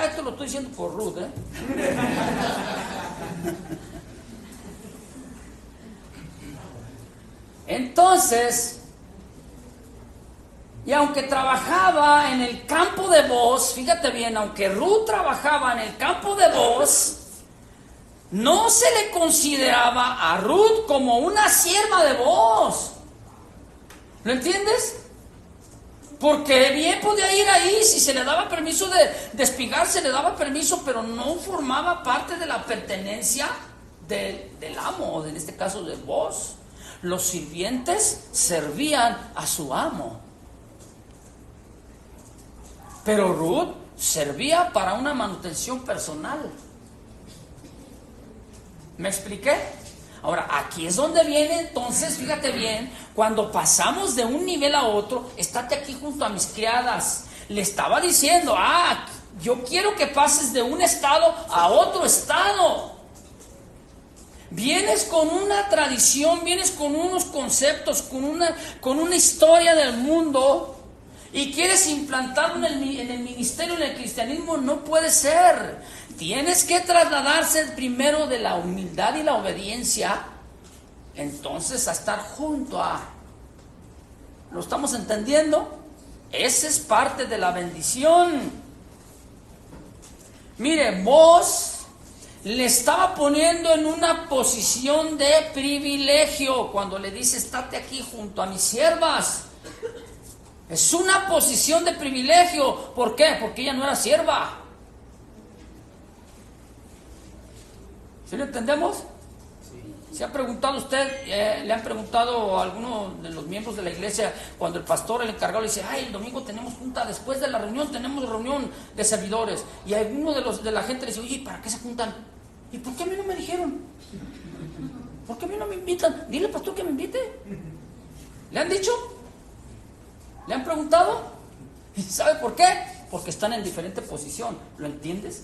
Esto lo estoy diciendo por Ruth, Entonces, y aunque trabajaba en el campo de Boaz, fíjate bien, aunque Ruth trabajaba en el campo de Boaz, no se le consideraba a Ruth como una sierva de Boaz. ¿Lo entiendes? Porque bien podía ir ahí, si se le daba permiso de espigar, se le daba permiso, pero no formaba parte de la pertenencia del amo, en este caso de Boaz. Los sirvientes servían a su amo. Pero Ruth servía para una manutención personal. ¿Me expliqué? Ahora, aquí es donde viene entonces, fíjate bien, cuando pasamos de un nivel a otro, estate aquí junto a mis criadas. Le estaba diciendo, yo quiero que pases de un estado a otro estado. Vienes con una tradición, vienes con unos conceptos, con una historia del mundo, y quieres implantarlo en el ministerio, en el cristianismo. No puede ser. Tienes que trasladarse primero de la humildad y la obediencia entonces a estar junto a. ¿Lo estamos entendiendo? Esa es parte de la bendición. Mire, vos le estaba poniendo en una posición de privilegio cuando le dice, estate aquí junto a mis siervas. Es una posición de privilegio. ¿Por qué? Porque ella no era sierva. ¿Sí lo entendemos? ¿Se ha preguntado usted, le han preguntado a alguno de los miembros de la iglesia, cuando el pastor, el encargado, le dice, ay, el domingo tenemos junta, después de la reunión tenemos reunión de servidores, y alguno de la gente le dice, oye, ¿para qué se juntan? ¿Y por qué a mí no me dijeron? ¿Por qué a mí no me invitan? Dile, pastor, que me invite. ¿Le han dicho? ¿Le han preguntado? ¿Y sabe por qué? Porque están en diferente posición. ¿Lo entiendes?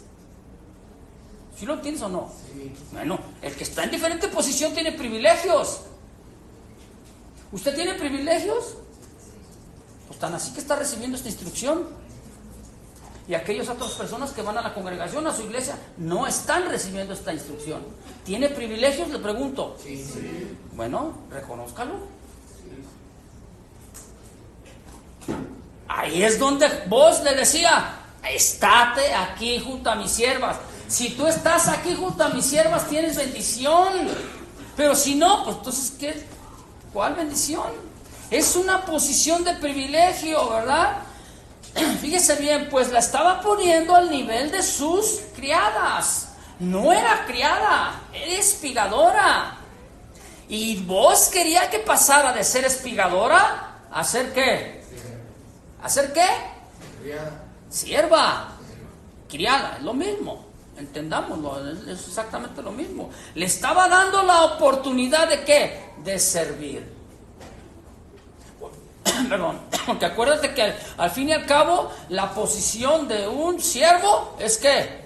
¿Sí lo entiendes o no? Sí. Bueno, el que está en diferente posición tiene privilegios. ¿Usted tiene privilegios? Pues tan así que está recibiendo esta instrucción. Y aquellas otras personas que van a la congregación, a su iglesia, no están recibiendo esta instrucción. ¿Tiene privilegios? Le pregunto. Sí. Bueno, reconózcalo. Ahí es donde vos le decía, estate aquí junto a mis siervas. Si tú estás aquí junto a mis siervas, tienes bendición. Pero si no, pues entonces, ¿qué? ¿Cuál bendición? Es una posición de privilegio, ¿verdad? Fíjese bien, pues la estaba poniendo al nivel de sus criadas. No era criada, era espigadora. Y vos quería que pasara de ser espigadora a ser ¿qué? ¿A ser qué? Sierva. Criada, es lo mismo. Entendámoslo, es exactamente lo mismo. Le estaba dando la oportunidad de ¿qué? De servir. Perdón, porque acuérdate que al fin y al cabo la posición de un siervo es ¿qué?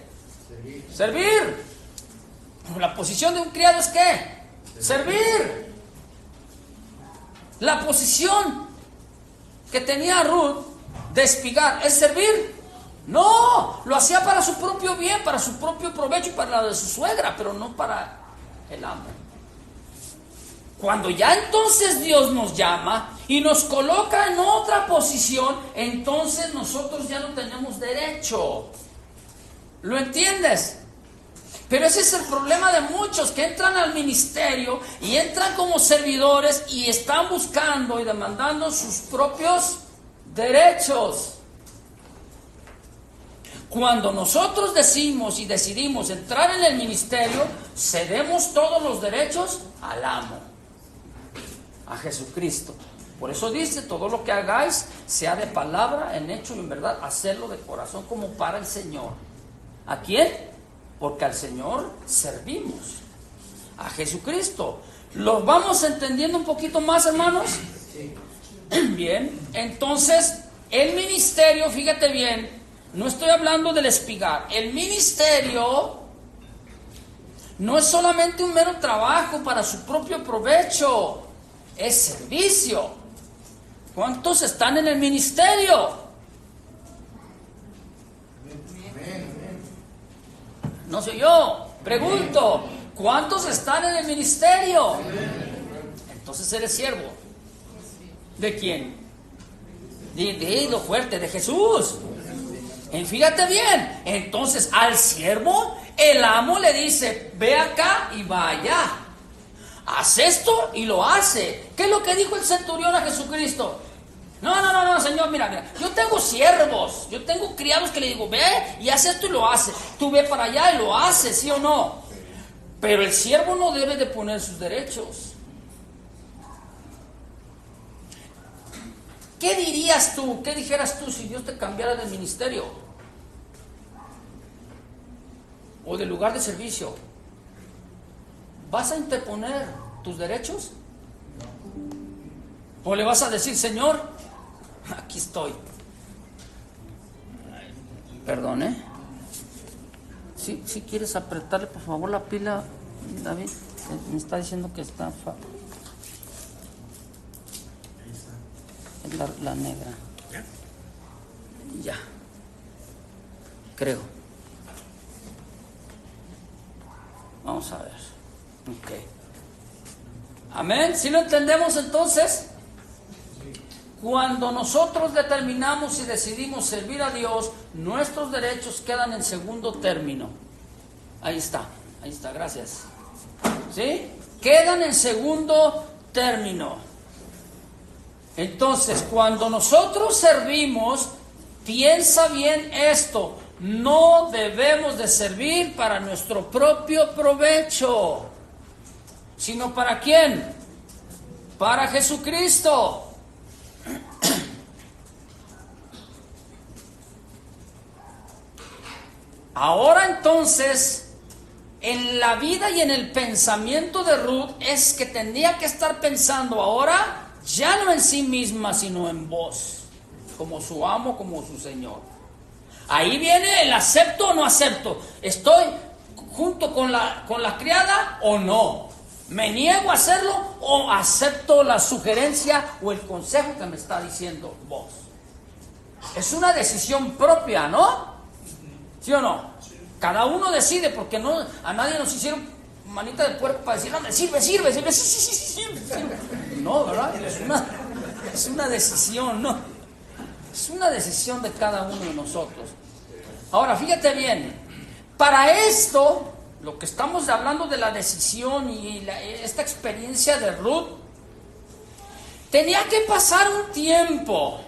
Servir. La posición de un criado es ¿qué? Servir. La posición que tenía Ruth de espigar es servir. No, lo hacía para su propio bien, para su propio provecho y para la de su suegra, pero no para el amo. Cuando ya entonces Dios nos llama y nos coloca en otra posición, entonces nosotros ya no tenemos derecho. ¿Lo entiendes? Pero ese es el problema de muchos que entran al ministerio y entran como servidores y están buscando y demandando sus propios derechos. Cuando nosotros decimos y decidimos entrar en el ministerio, cedemos todos los derechos al amo, a Jesucristo. Por eso dice, todo lo que hagáis, sea de palabra, en hecho y en verdad, hacerlo de corazón como para el Señor. ¿A quién? Porque al Señor servimos, a Jesucristo. ¿Lo vamos entendiendo un poquito más, hermanos? Sí. Bien, entonces, el ministerio, fíjate bien, no estoy hablando del espigar. El ministerio no es solamente un mero trabajo para su propio provecho, es servicio. ¿Cuántos están en el ministerio? No soy yo, pregunto, ¿cuántos están en el ministerio? Entonces eres siervo. ¿De quién? De lo fuerte, de Jesús. Fíjate bien, entonces al siervo el amo le dice, ve acá y va allá. Haz esto y lo hace. ¿Qué es lo que dijo el centurión a Jesucristo? No, Señor, mira, yo tengo siervos, yo tengo criados que le digo, ve y haz esto y lo hace. Tú ve para allá y lo hace, ¿sí o no? Pero el siervo no debe de poner sus derechos. ¿Qué dirías tú, qué dijeras tú si Dios te cambiara de ministerio? O de lugar de servicio. ¿Vas a interponer tus derechos? ¿O le vas a decir, Señor, aquí estoy? Perdón, Si quieres apretarle por favor la pila, David, me está diciendo que está es la negra. Ya. Creo. Vamos a ver. Ok. Amén. ¿Sí lo entendemos entonces? Cuando nosotros determinamos y decidimos servir a Dios, nuestros derechos quedan en segundo término. Ahí está, gracias. ¿Sí? Quedan en segundo término. Entonces, cuando nosotros servimos, piensa bien esto: no debemos de servir para nuestro propio provecho, sino ¿para quién? Para Jesucristo. Ahora entonces, en la vida y en el pensamiento de Ruth es que tendría que estar pensando ahora ya no en sí misma, sino en vos, como su amo, como su Señor. Ahí viene el acepto o no acepto. ¿Estoy junto con la criada o no? ¿Me niego a hacerlo o acepto la sugerencia o el consejo que me está diciendo vos? Es una decisión propia, ¿no? ¿Sí o no? Cada uno decide, porque no, a nadie nos hicieron manita de puerco para decir, no, sirve, sí, no, ¿verdad? Es una decisión, ¿no? Es una decisión de cada uno de nosotros. Ahora, fíjate bien, para esto, lo que estamos hablando de la decisión y esta experiencia de Ruth, tenía que pasar un tiempo.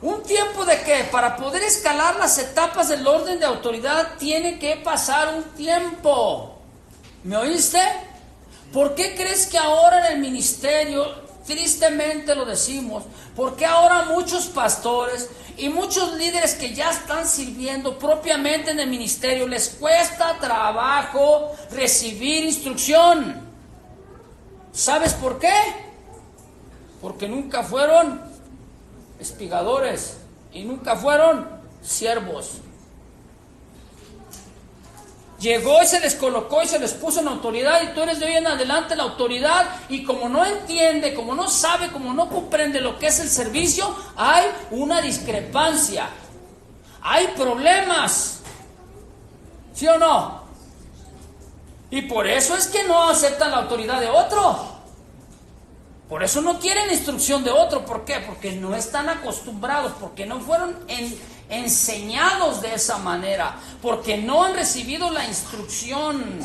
¿Un tiempo de qué? Para poder escalar las etapas del orden de autoridad tiene que pasar un tiempo. ¿Me oíste? ¿Por qué crees que ahora en el ministerio, tristemente lo decimos, por qué ahora muchos pastores y muchos líderes que ya están sirviendo propiamente en el ministerio les cuesta trabajo recibir instrucción? ¿Sabes por qué? Porque nunca fueron espigadores y nunca fueron siervos. Llegó y se les colocó y se les puso en autoridad, y tú eres de hoy en adelante la autoridad, y como no entiende, como no sabe, como no comprende lo que es el servicio, hay una discrepancia, hay problemas, ¿sí o no? Y por eso es que no aceptan la autoridad de otro. Por eso no quieren instrucción de otro. ¿Por qué? Porque no están acostumbrados, porque no fueron enseñados de esa manera, porque no han recibido la instrucción.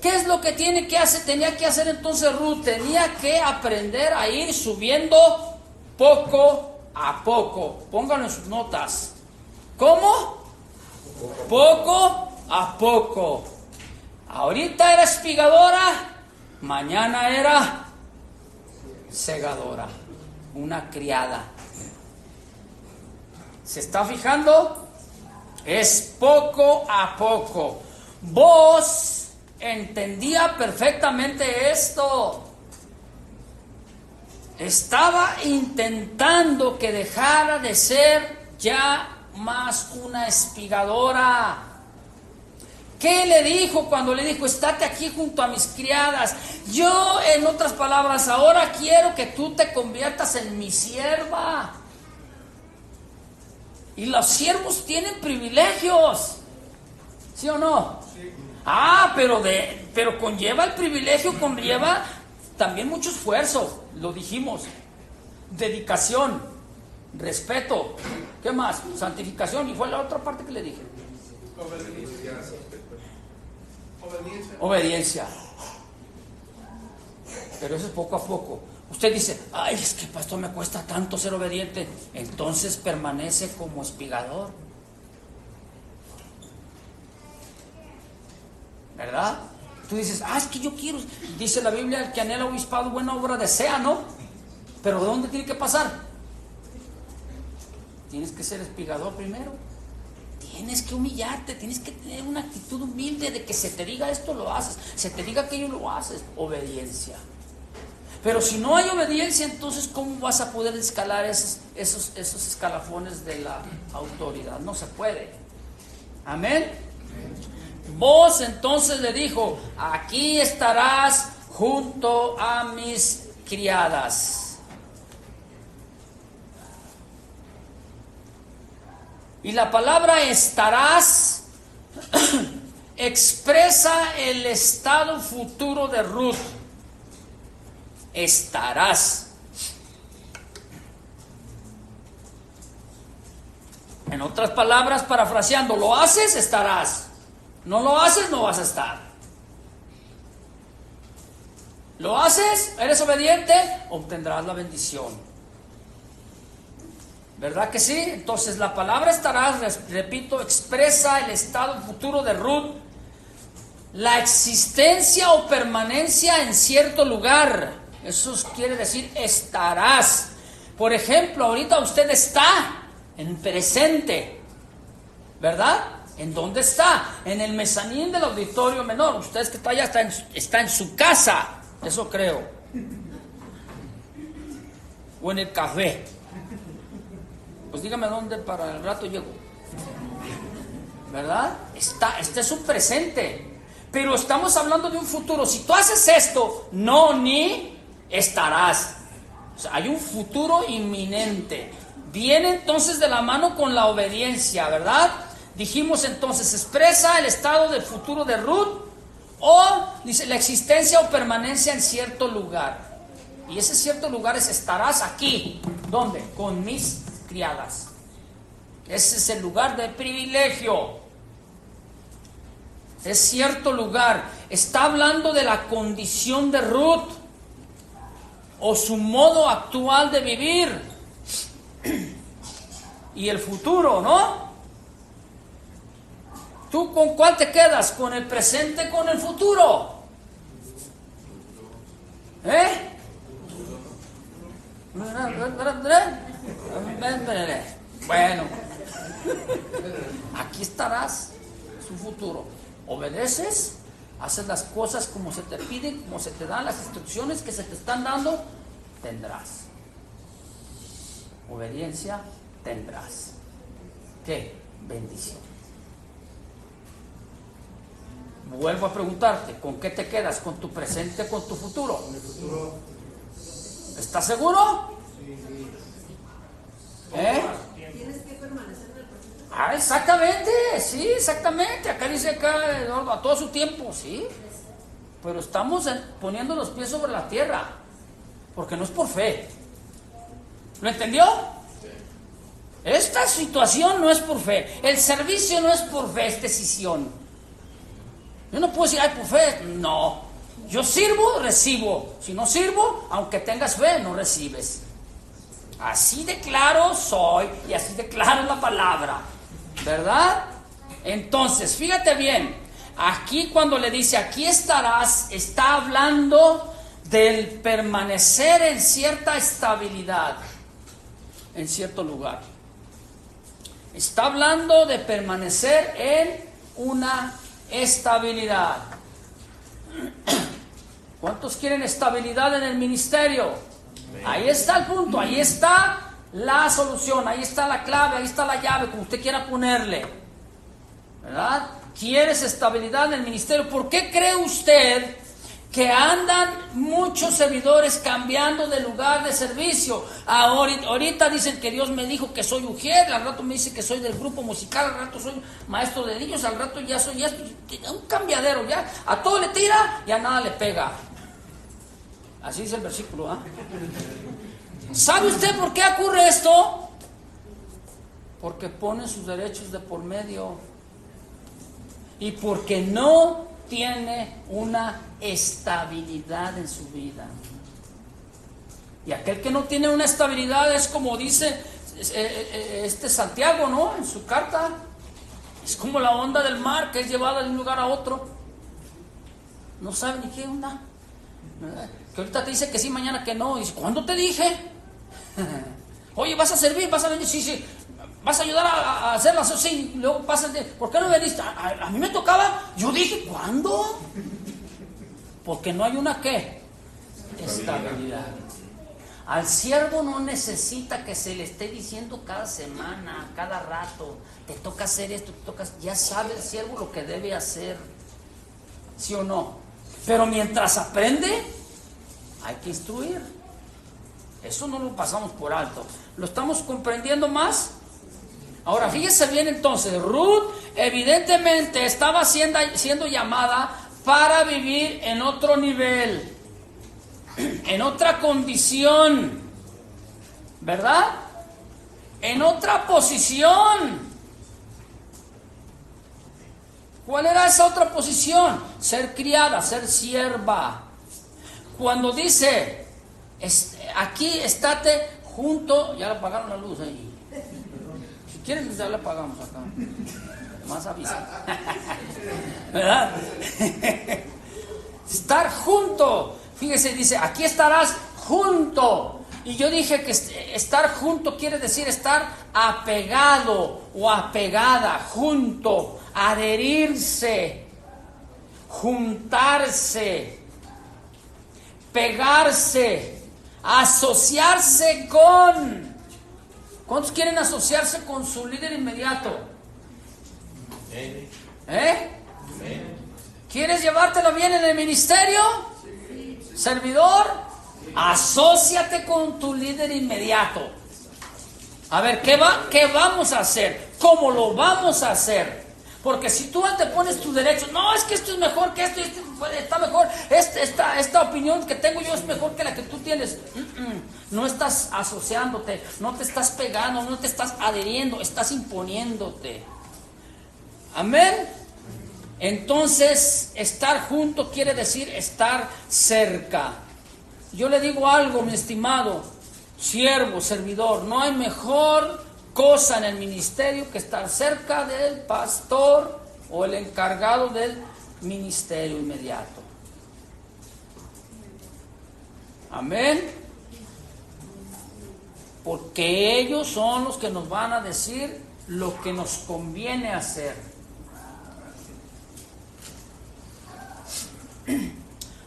¿Qué es lo que tenía que hacer entonces Ruth? Tenía que aprender a ir subiendo poco a poco. Pónganlo en sus notas. ¿Cómo? Poco a poco. Ahorita era espigadora, mañana era segadora, una criada. ¿Se está fijando? Es poco a poco. Vos entendía perfectamente esto. Estaba intentando que dejara de ser ya más una espigadora. ¿Qué le dijo cuando le dijo, estate aquí junto a mis criadas? Yo, en otras palabras, ahora quiero que tú te conviertas en mi sierva. Y los siervos tienen privilegios, ¿sí o no? Sí. Pero conlleva el privilegio, conlleva también mucho esfuerzo, lo dijimos. Dedicación, respeto, ¿qué más? Santificación, y fue la otra parte que le dije. Obediencia. Pero eso es poco a poco. Usted dice, ay, es que pastor, me cuesta tanto ser obediente. Entonces permanece como espigador, ¿verdad? Tú dices, es que yo quiero, dice la Biblia, el que anhela obispado, buena obra desea, ¿no? Pero ¿de dónde tiene que pasar? Tienes que ser espigador primero. Tienes que humillarte, tienes que tener una actitud humilde de que se te diga esto lo haces, se te diga aquello lo haces. Obediencia. Pero si no hay obediencia, entonces ¿cómo vas a poder escalar esos escalafones de la autoridad? No se puede. Amén. Vos entonces le dijo, aquí estarás junto a mis criadas. Y la palabra estarás expresa el estado futuro de Ruth. estarás. En otras palabras, parafraseando, lo haces, estarás. No lo haces, no vas a estar. Lo haces, eres obediente, obtendrás la bendición. ¿Verdad que sí? Entonces la palabra estarás, repito, expresa el estado futuro de Ruth, la existencia o permanencia en cierto lugar. Eso quiere decir estarás. Por ejemplo, ahorita usted está en presente, ¿verdad? ¿En dónde está? En el mezanín del auditorio menor. Usted que está allá está en su casa, eso creo. O en el café. Pues dígame dónde para el rato llego. ¿Verdad? Este es un presente. Pero estamos hablando de un futuro. Si tú haces esto, no ni estarás. O sea, hay un futuro inminente. Viene entonces de la mano con la obediencia, ¿verdad? Dijimos entonces, expresa el estado del futuro de Ruth, o dice la existencia o permanencia en cierto lugar. Y ese cierto lugar es estarás aquí. ¿Dónde? Con mis criadas. Ese es el lugar de privilegio. Es cierto lugar. Está hablando de la condición de Ruth o su modo actual de vivir. Y el futuro, ¿no? ¿Tú con cuál te quedas? ¿Con el presente, con el futuro? Bueno, aquí estarás, su futuro. Obedeces, haces las cosas como se te piden, como se te dan las instrucciones que se te están dando, tendrás. Obediencia, tendrás. ¿Qué? Bendición. Vuelvo a preguntarte, ¿con qué te quedas? ¿Con tu presente, con tu futuro? Con el futuro. ¿Estás seguro? Tienes que permanecer en el presente. Exactamente, sí, exactamente. Acá dice a todo su tiempo, sí. Pero estamos poniendo los pies sobre la tierra, porque no es por fe. ¿Lo entendió? Esta situación no es por fe. El servicio no es por fe, es decisión. Yo no puedo decir, ay, por fe. No. Yo sirvo, recibo. Si no sirvo, aunque tengas fe, no recibes. Así de claro soy y así de claro la palabra. ¿Verdad? Entonces, fíjate bien. Aquí cuando le dice, aquí estarás, está hablando del permanecer en cierta estabilidad, en cierto lugar. Está hablando de permanecer en una estabilidad. ¿Cuántos quieren estabilidad en el ministerio? Ahí está el punto, ahí está la solución, ahí está la clave, ahí está la llave, como usted quiera ponerle. ¿Verdad? ¿Quieres estabilidad en el ministerio? ¿Por qué cree usted que andan muchos servidores cambiando de lugar de servicio? Ahorita dicen que Dios me dijo que soy ujier, al rato me dice que soy del grupo musical, al rato soy maestro de niños, al rato ya soy esto, un cambiadero, ya a todo le tira y a nada le pega. Así dice el versículo, ¿eh? ¿Sabe usted por qué ocurre esto? Porque pone sus derechos de por medio y porque no tiene una estabilidad en su vida. Y aquel que no tiene una estabilidad es como dice Santiago, ¿no? En su carta, es como la onda del mar que es llevada de un lugar a otro. No sabe ni qué onda. Que ahorita te dice que sí, mañana que no. Y dice, ¿cuándo te dije? Oye, ¿vas a servir? ¿Vas a venir? Sí, sí. ¿Vas a ayudar a hacerlas? Sí. Luego pasas de, ¿por qué no veniste? A mí me tocaba. Yo dije, ¿cuándo? Porque no hay una ¿qué? Estabilidad. Al siervo no necesita que se le esté diciendo cada semana, cada rato, te toca hacer esto, te toca... Ya sabe el siervo lo que debe hacer. ¿Sí o no? Pero mientras aprende, hay que instruir. Eso no lo pasamos por alto. ¿Lo estamos comprendiendo más? Ahora, fíjese bien entonces, Ruth evidentemente estaba siendo llamada para vivir en otro nivel. en otra condición, ¿verdad? En otra posición. ¿Cuál era esa otra posición? Ser criada, ser sierva. Cuando dice, aquí estate junto, ya le apagaron la luz ahí. Si quieren, ya la apagamos acá. Más avisa. ¿Verdad? Estar junto. Fíjese, dice, aquí estarás junto. Y yo dije que estar junto quiere decir estar apegado o apegada, junto, adherirse, juntarse, pegarse, asociarse con. ¿Cuántos quieren asociarse con su líder inmediato? ¿Quieres llevártela bien en el ministerio? ¿Servidor? Asóciate con tu líder inmediato. A ver, ¿qué vamos a hacer? ¿Cómo lo vamos a hacer? Porque si tú te pones tu derecho, no, es que esto es mejor que esto está mejor, esta opinión que tengo yo es mejor que la que tú tienes. No estás asociándote, no te estás pegando, no te estás adheriendo, estás imponiéndote. Amén. Entonces, estar junto quiere decir estar cerca. Yo le digo algo, mi estimado siervo, servidor, no hay mejor cosa en el ministerio que estar cerca del pastor o el encargado del ministerio inmediato. Amén. Porque ellos son los que nos van a decir lo que nos conviene hacer.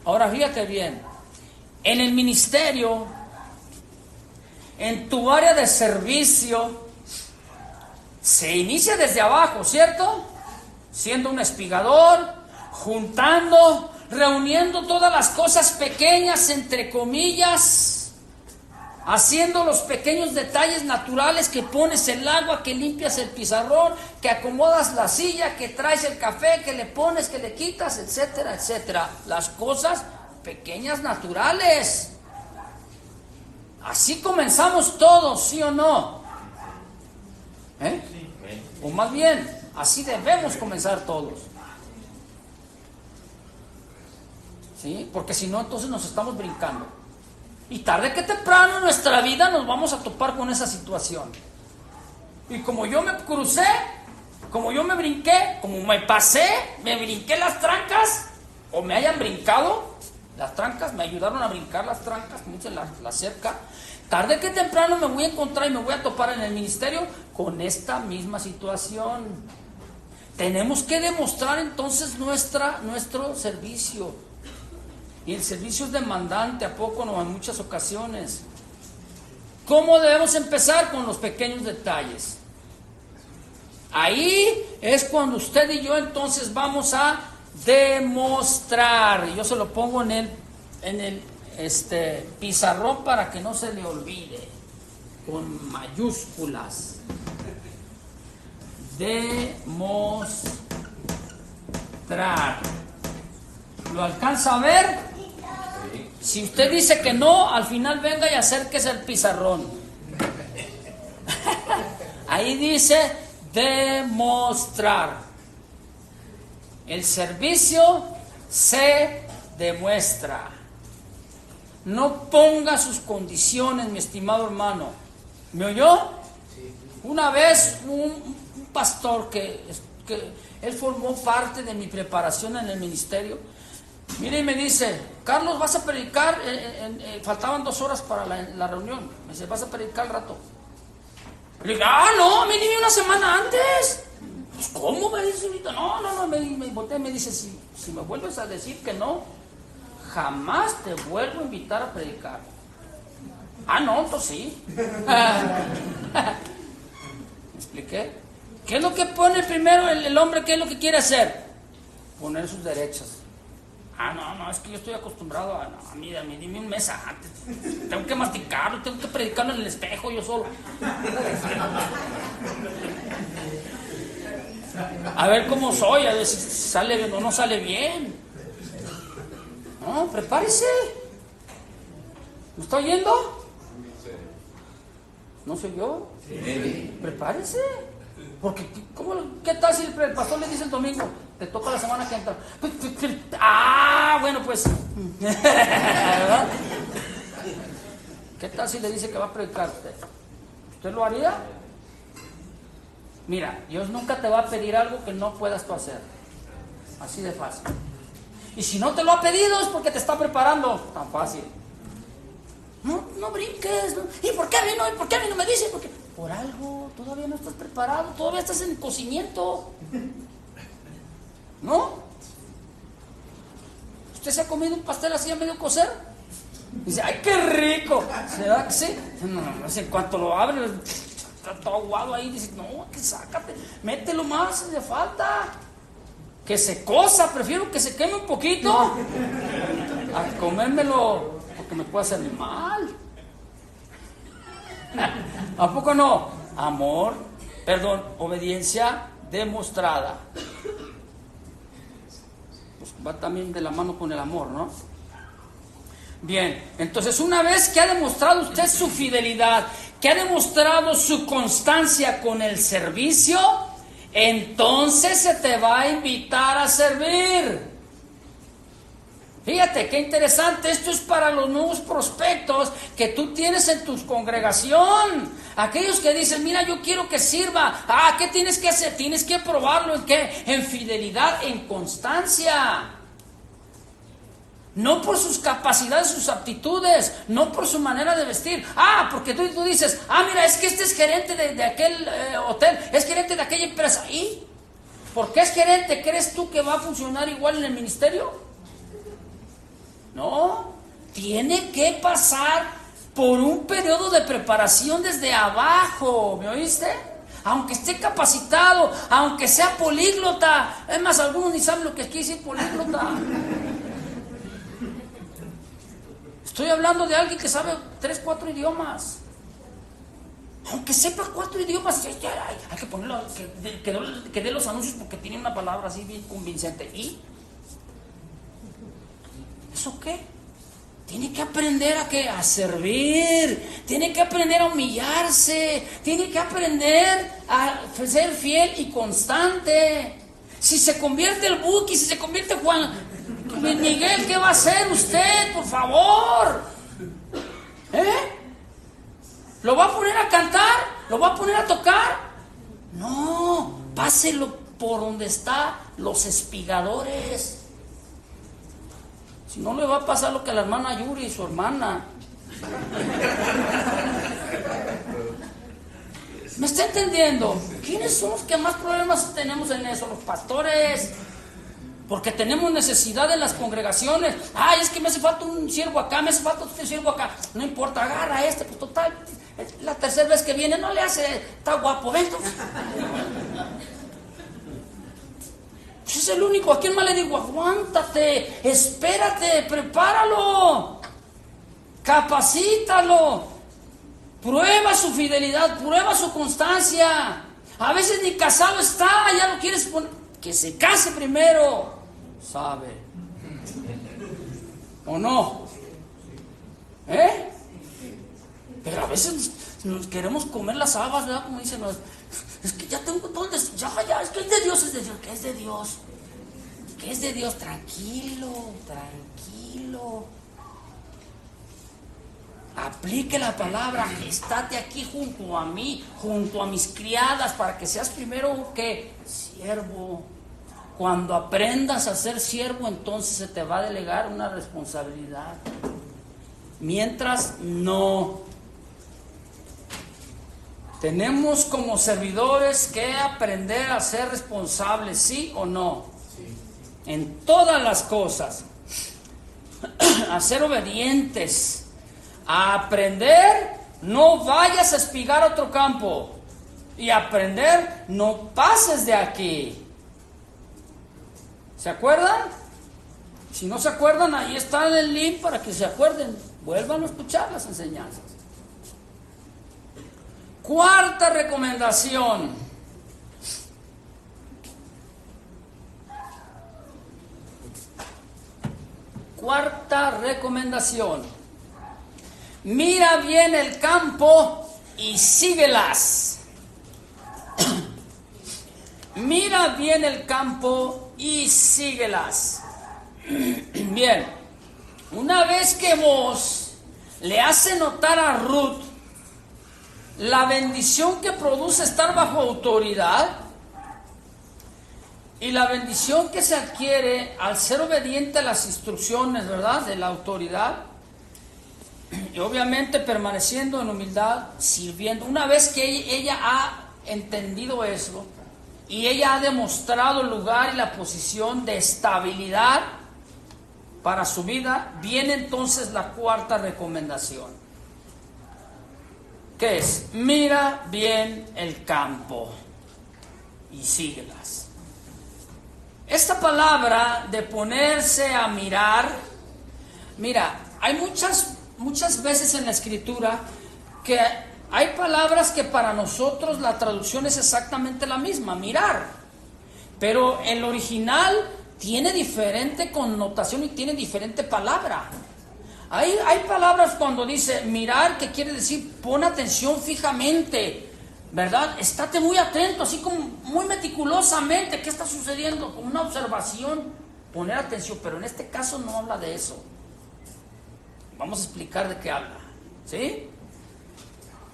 Ahora fíjate bien, en el ministerio, en tu área de servicio, se inicia desde abajo, ¿cierto? Siendo un espigador, juntando, reuniendo todas las cosas pequeñas, entre comillas, haciendo los pequeños detalles naturales, que pones el agua, que limpias el pizarrón, que acomodas la silla, que traes el café, que le pones, que le quitas, etcétera, etcétera. Las cosas pequeñas naturales. Así comenzamos todos, ¿sí o no? O más bien, así debemos comenzar todos. ¿Sí? Porque si no, entonces nos estamos brincando. Y tarde que temprano en nuestra vida nos vamos a topar con esa situación. Y como yo me crucé, como yo me brinqué, como me pasé, me brinqué las trancas, o me hayan brincado las trancas, me ayudaron a brincar las trancas, como dice la cerca. Tarde que temprano me voy a encontrar y me voy a topar en el ministerio con esta misma situación. Tenemos que demostrar entonces nuestro servicio. Y el servicio es demandante, ¿a poco no? En muchas ocasiones. ¿Cómo debemos empezar? Con los pequeños detalles. Ahí es cuando usted y yo entonces vamos a demostrar. Y yo se lo pongo en el pizarrón para que no se le olvide, con mayúsculas. Demostrar. ¿Lo alcanza a ver? Si usted dice que no, al final venga y acérquese al pizarrón. Ahí dice demostrar. El servicio se demuestra. No ponga sus condiciones, mi estimado hermano. ¿Me oyó? Una vez un pastor que él formó parte de mi preparación en el ministerio. Mire y me dice, Carlos, ¿vas a predicar? Faltaban 2 horas para la reunión. Me dice, ¿vas a predicar al rato? Le digo, no, a mí ni una semana antes. Pues, ¿cómo? Me dice ahorita. No, me volteé y me dice, si me vuelves a decir que no, jamás te vuelvo a invitar a predicar. No, entonces sí. ¿Me expliqué? ¿Qué es lo que pone primero el hombre? ¿Qué es lo que quiere hacer? Poner sus derechos. No, es que yo estoy acostumbrado a mí dime un mes antes. Tengo que masticarlo, tengo que predicarlo en el espejo yo solo. A ver cómo soy, a ver si sale bien o no sale bien. No, prepárese. ¿Me está oyendo? ¿No soy yo? Sí. Prepárese. Porque, ¿qué tal si el pastor le dice el domingo? Te toca la semana que entra. Ah, bueno, pues. ¿Verdad? ¿Qué tal si le dice que va a predicar usted? ¿Usted lo haría? Mira, Dios nunca te va a pedir algo que no puedas tú hacer. Así de fácil. Y si no te lo ha pedido es porque te está preparando. Tan fácil. No brinques. ¿No? ¿Y por qué a mí no? ¿Y por qué a mí no me dice? Porque por algo todavía no estás preparado. Todavía estás en cocimiento. ¿No? ¿Usted se ha comido un pastel así a medio cocer? Dice, ¡ay, qué rico! ¿Será que sí? No, en cuanto lo abre, está todo aguado ahí. Dice, no, que sácate, mételo más, si le falta. Que se cosa, prefiero que se queme un poquito a comérmelo, porque me puede hacer mal. ¿A poco no? Obediencia demostrada. Pues va también de la mano con el amor, ¿no? Bien, entonces una vez que ha demostrado usted su fidelidad, que ha demostrado su constancia con el servicio, entonces se te va a invitar a servir. Fíjate qué interesante, esto es para los nuevos prospectos que tú tienes en tu congregación. Aquellos que dicen, mira, yo quiero que sirva. Ah, ¿qué tienes que hacer? Tienes que probarlo ¿en qué? En fidelidad, en constancia. No por sus capacidades, sus aptitudes, no por su manera de vestir. Ah, porque tú dices, mira, es que este es gerente de aquel hotel, es gerente de aquella empresa. ¿Y por qué es gerente? ¿Crees tú que va a funcionar igual en el ministerio? No, tiene que pasar por un periodo de preparación desde abajo, ¿me oíste? Aunque esté capacitado, aunque sea políglota. Es más, algunos ni saben lo que quiere decir políglota. Estoy hablando de alguien que sabe 3, 4 idiomas. Aunque sepa 4 idiomas, hay que ponerlo, que dé los anuncios porque tiene una palabra así bien convincente. ¿Y? ¿Eso qué? Tiene que aprender a servir, tiene que aprender a humillarse, tiene que aprender a ser fiel y constante. Si se convierte el Buki, si se convierte Juan Miguel, ¿qué va a hacer usted, por favor? ¿Lo va a poner a cantar? ¿Lo va a poner a tocar? No, páselo por donde están los espigadores. Si no, le va a pasar lo que a la hermana Yuri y su hermana. ¿Me está entendiendo? ¿Quiénes son los que más problemas tenemos en eso? Los pastores. Porque tenemos necesidad en las congregaciones. Ay, es que me hace falta un siervo acá, me hace falta un siervo acá. No importa, agarra pues total. La tercera vez que viene no le hace, está guapo, ven. Pues es el único. ¿A quién más le digo? Aguántate, espérate, prepáralo, capacítalo, prueba su fidelidad, prueba su constancia. A veces ni casado está, ya lo quieres poner. Que se case primero, ¿sabe? ¿O no? Pero a veces nos queremos comer las habas, ¿verdad? Como dicen los... Es que ya tengo todo, ya, es que es de Dios, que es de Dios. Que es de Dios, tranquilo. Aplique la palabra, estate aquí junto a mí, junto a mis criadas, para que seas primero, ¿qué? Siervo. Cuando aprendas a ser siervo, entonces se te va a delegar una responsabilidad. Mientras, no. Tenemos como servidores que aprender a ser responsables, ¿sí o no? Sí. En todas las cosas. A ser obedientes. A aprender, no vayas a espigar a otro campo. Y aprender, no pases de aquí. ¿Se acuerdan? Si no se acuerdan, ahí está el link para que se acuerden. Vuelvan a escuchar las enseñanzas. Cuarta recomendación. mira bien el campo y síguelas. Mira bien el campo y síguelas. Bien, una vez que vos le hace notar a Ruth la bendición que produce estar bajo autoridad y la bendición que se adquiere al ser obediente a las instrucciones, ¿verdad?, de la autoridad, y obviamente permaneciendo en humildad, sirviendo. Una vez que ella ha entendido eso y ella ha demostrado el lugar y la posición de estabilidad para su vida, viene entonces la cuarta recomendación, que es: mira bien el campo y síguelas. Esta palabra de ponerse a mirar, mira, hay muchas veces en la Escritura que hay palabras que para nosotros la traducción es exactamente la misma, mirar, pero el original tiene diferente connotación y tiene diferente palabra. Hay palabras cuando dice mirar que quiere decir pon atención fijamente, ¿verdad? Estate muy atento, así como muy meticulosamente, ¿qué está sucediendo? Con una observación, poner atención, pero en este caso no habla de eso. Vamos a explicar de qué habla, ¿sí?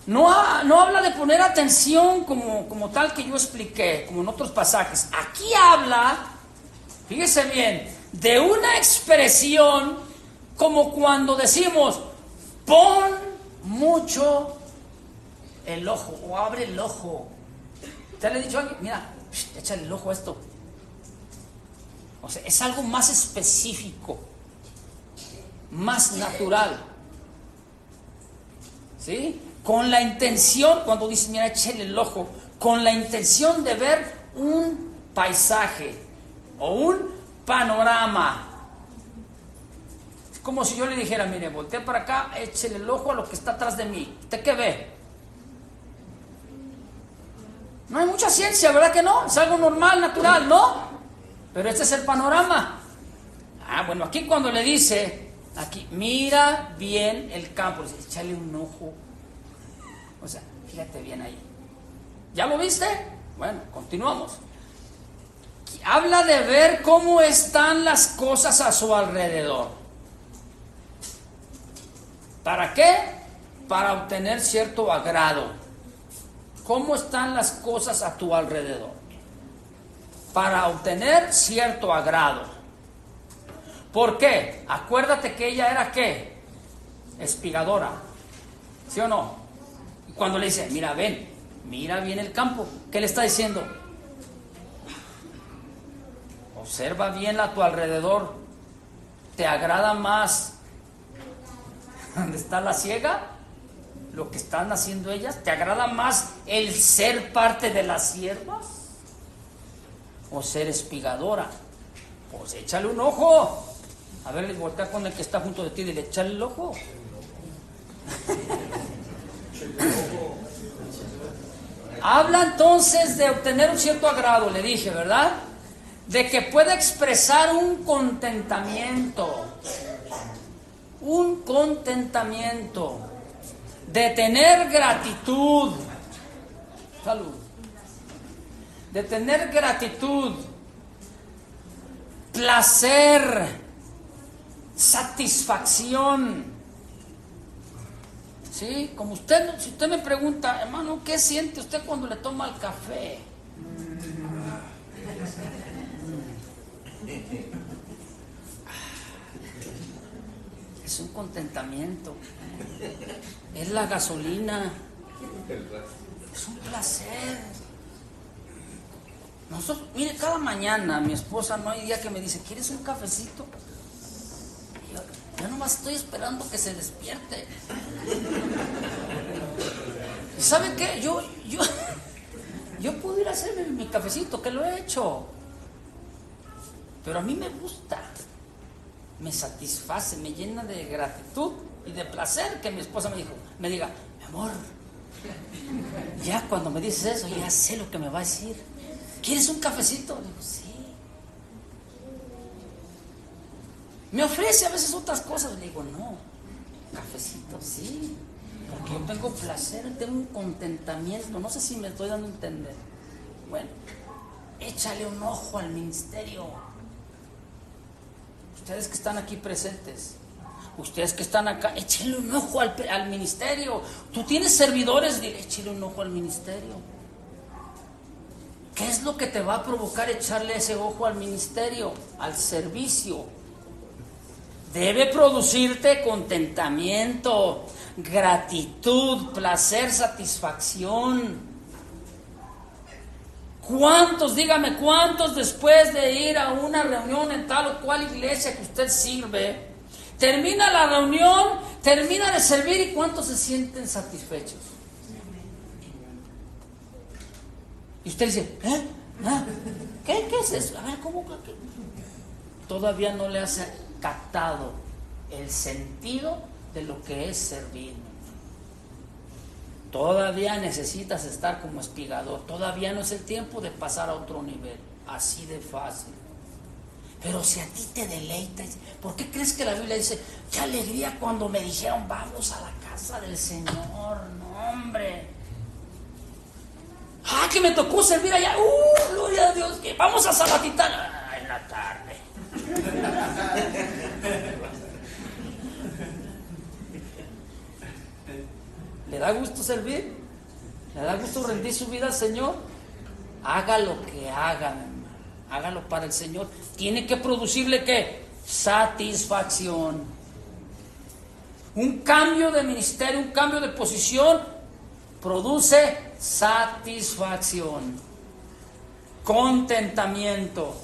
No habla de poner atención como tal que yo expliqué, como en otros pasajes. Aquí habla, fíjese bien, de una expresión como cuando decimos pon mucho el ojo o abre el ojo. ¿Te le he dicho a alguien? Mira, échale el ojo a esto. O sea, es algo más específico, más natural, ¿sí? Con la intención, cuando dices, mira, échale el ojo, con la intención de ver un paisaje o un panorama. Es como si yo le dijera, mire, voltee para acá, échale el ojo a lo que está atrás de mí. ¿Usted qué ve? No hay mucha ciencia, ¿verdad que no? Es algo normal, natural, ¿no? Pero este es el panorama. Bueno, aquí cuando le dice, aquí, mira bien el campo, dice, échale un ojo. O sea, fíjate bien ahí. ¿Ya lo viste? Bueno, continuamos. Habla de ver cómo están las cosas a su alrededor. ¿Para qué? Para obtener cierto agrado. ¿Cómo están las cosas a tu alrededor? Para obtener cierto agrado. ¿Por qué? Acuérdate que ella era ¿qué? Espigadora. ¿Sí o no? Y cuando le dice, mira, ven, mira bien el campo, ¿qué le está diciendo? Observa bien a tu alrededor. ¿Te agrada más donde está la siega? Lo que están haciendo ellas. ¿Te agrada más el ser parte de las siervas? ¿O ser espigadora? Pues échale un ojo. A ver, voltea con el que está junto de ti y dile, échale el ojo. Habla entonces de obtener un cierto agrado, le dije, ¿verdad? De que pueda expresar un contentamiento. Un contentamiento. De tener gratitud. Salud. De tener gratitud. Placer. Satisfacción. ¿Sí? Como usted, si usted me pregunta, hermano, ¿qué siente usted cuando le toma el café? Es un contentamiento. Es la gasolina. Es un placer. Nosotros, mire, cada mañana mi esposa no hay día que me dice, ¿quieres un cafecito? Yo nomás estoy esperando que se despierte. ¿Y sabe qué? Yo puedo ir a hacerme mi cafecito, que lo he hecho. Pero a mí me gusta. Me satisface, me llena de gratitud y de placer que mi esposa me diga, mi amor, ya cuando me dices eso, ya sé lo que me va a decir. ¿Quieres un cafecito? Le digo, sí. Me ofrece a veces otras cosas, le digo, no. Cafecito, sí. Porque yo tengo placer, tengo un contentamiento. No sé si me estoy dando a entender. Bueno, échale un ojo al ministerio. Ustedes que están aquí presentes, ustedes que están acá, échenle un ojo al ministerio. Tú tienes servidores, dile, échale un ojo al ministerio. ¿Qué es lo que te va a provocar echarle ese ojo al ministerio, al servicio? Debe producirte contentamiento, gratitud, placer, satisfacción. ¿Cuántos, dígame, cuántos después de ir a una reunión en tal o cual iglesia que usted sirve, termina la reunión, termina de servir y cuántos se sienten satisfechos? Y usted dice, ¿Qué es eso? A ver, ¿cómo? ¿Qué? Todavía no le has captado el sentido de lo que es servir. Todavía necesitas estar como espigador. Todavía no es el tiempo de pasar a otro nivel. Así de fácil. Pero si a ti te deleita, ¿por qué crees que la Biblia dice, qué alegría cuando me dijeron, vamos a la casa del Señor? No, hombre. Que me tocó servir allá. Gloria a Dios, que vamos a sabatitar en la tarde. ¿Le da gusto servir? ¿Le da gusto rendir su vida al Señor? Haga lo que haga, hermano. Hágalo para el Señor. Tiene que producirle ¿qué? Satisfacción. Un cambio de ministerio, un cambio de posición produce satisfacción, contentamiento.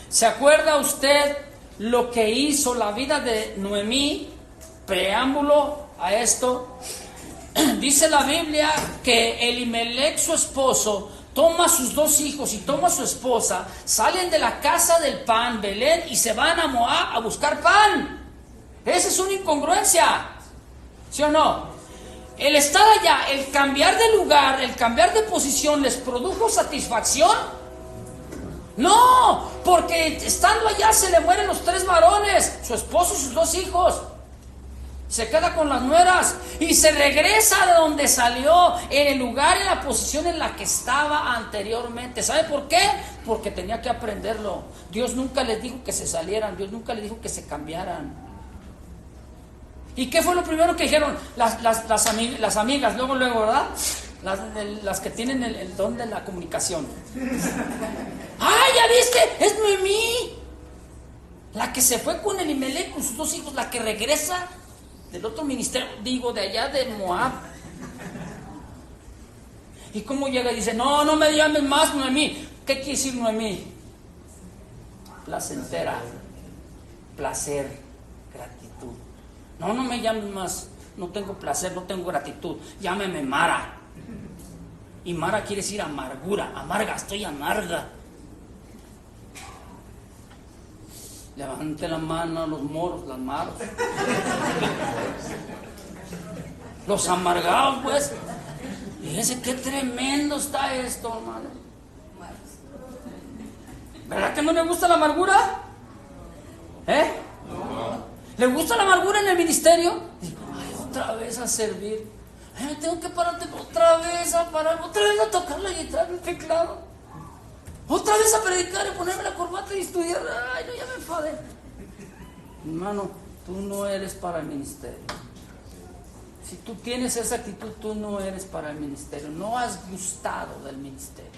¿Se acuerda usted lo que hizo la vida de Noemí? Preámbulo a esto. Dice la Biblia que Elimelech, su esposo, toma a sus 2 hijos y toma a su esposa, salen de la casa del pan, Belén, y se van a Moab a buscar pan. Esa es una incongruencia, ¿sí o no? El estar allá, el cambiar de lugar, el cambiar de posición, ¿les produjo satisfacción? No, porque estando allá se le mueren los 3 varones, su esposo y sus 2 hijos. Se queda con las nueras y se regresa de donde salió, en el lugar, en la posición en la que estaba anteriormente. ¿Sabe por qué? Porque tenía que aprenderlo. Dios nunca les dijo que se salieran, Dios nunca les dijo que se cambiaran. ¿Y qué fue lo primero que dijeron las amigas? Luego, ¿verdad? Las que tienen el don de la comunicación. ¡Ay, ya viste! ¡Es Noemí! La que se fue con Elimelech, con sus 2 hijos, la que regresa del otro ministerio, de allá de Moab. ¿Y cómo llega y dice, no me llames más Noemí? ¿Qué quiere decir Noemí? Placentera, placer, gratitud. No me llames más, no tengo placer, no tengo gratitud, llámeme Mara. Y Mara quiere decir amargura, amarga, estoy amarga. Levante la mano a los moros, las maros. Los amargados, pues. Fíjense qué tremendo está esto, hermano. ¿Verdad que no le gusta la amargura? ¿Le gusta la amargura en el ministerio? Ay, otra vez a servir. Ay, me tengo que pararte otra vez a tocar la guitarra, el teclado. Otra vez a predicar y ponerme la corbata y estudiar. Ay, no, ya me enfadé. Hermano, tú no eres para el ministerio. Si tú tienes esa actitud, tú no eres para el ministerio. No has gustado del ministerio.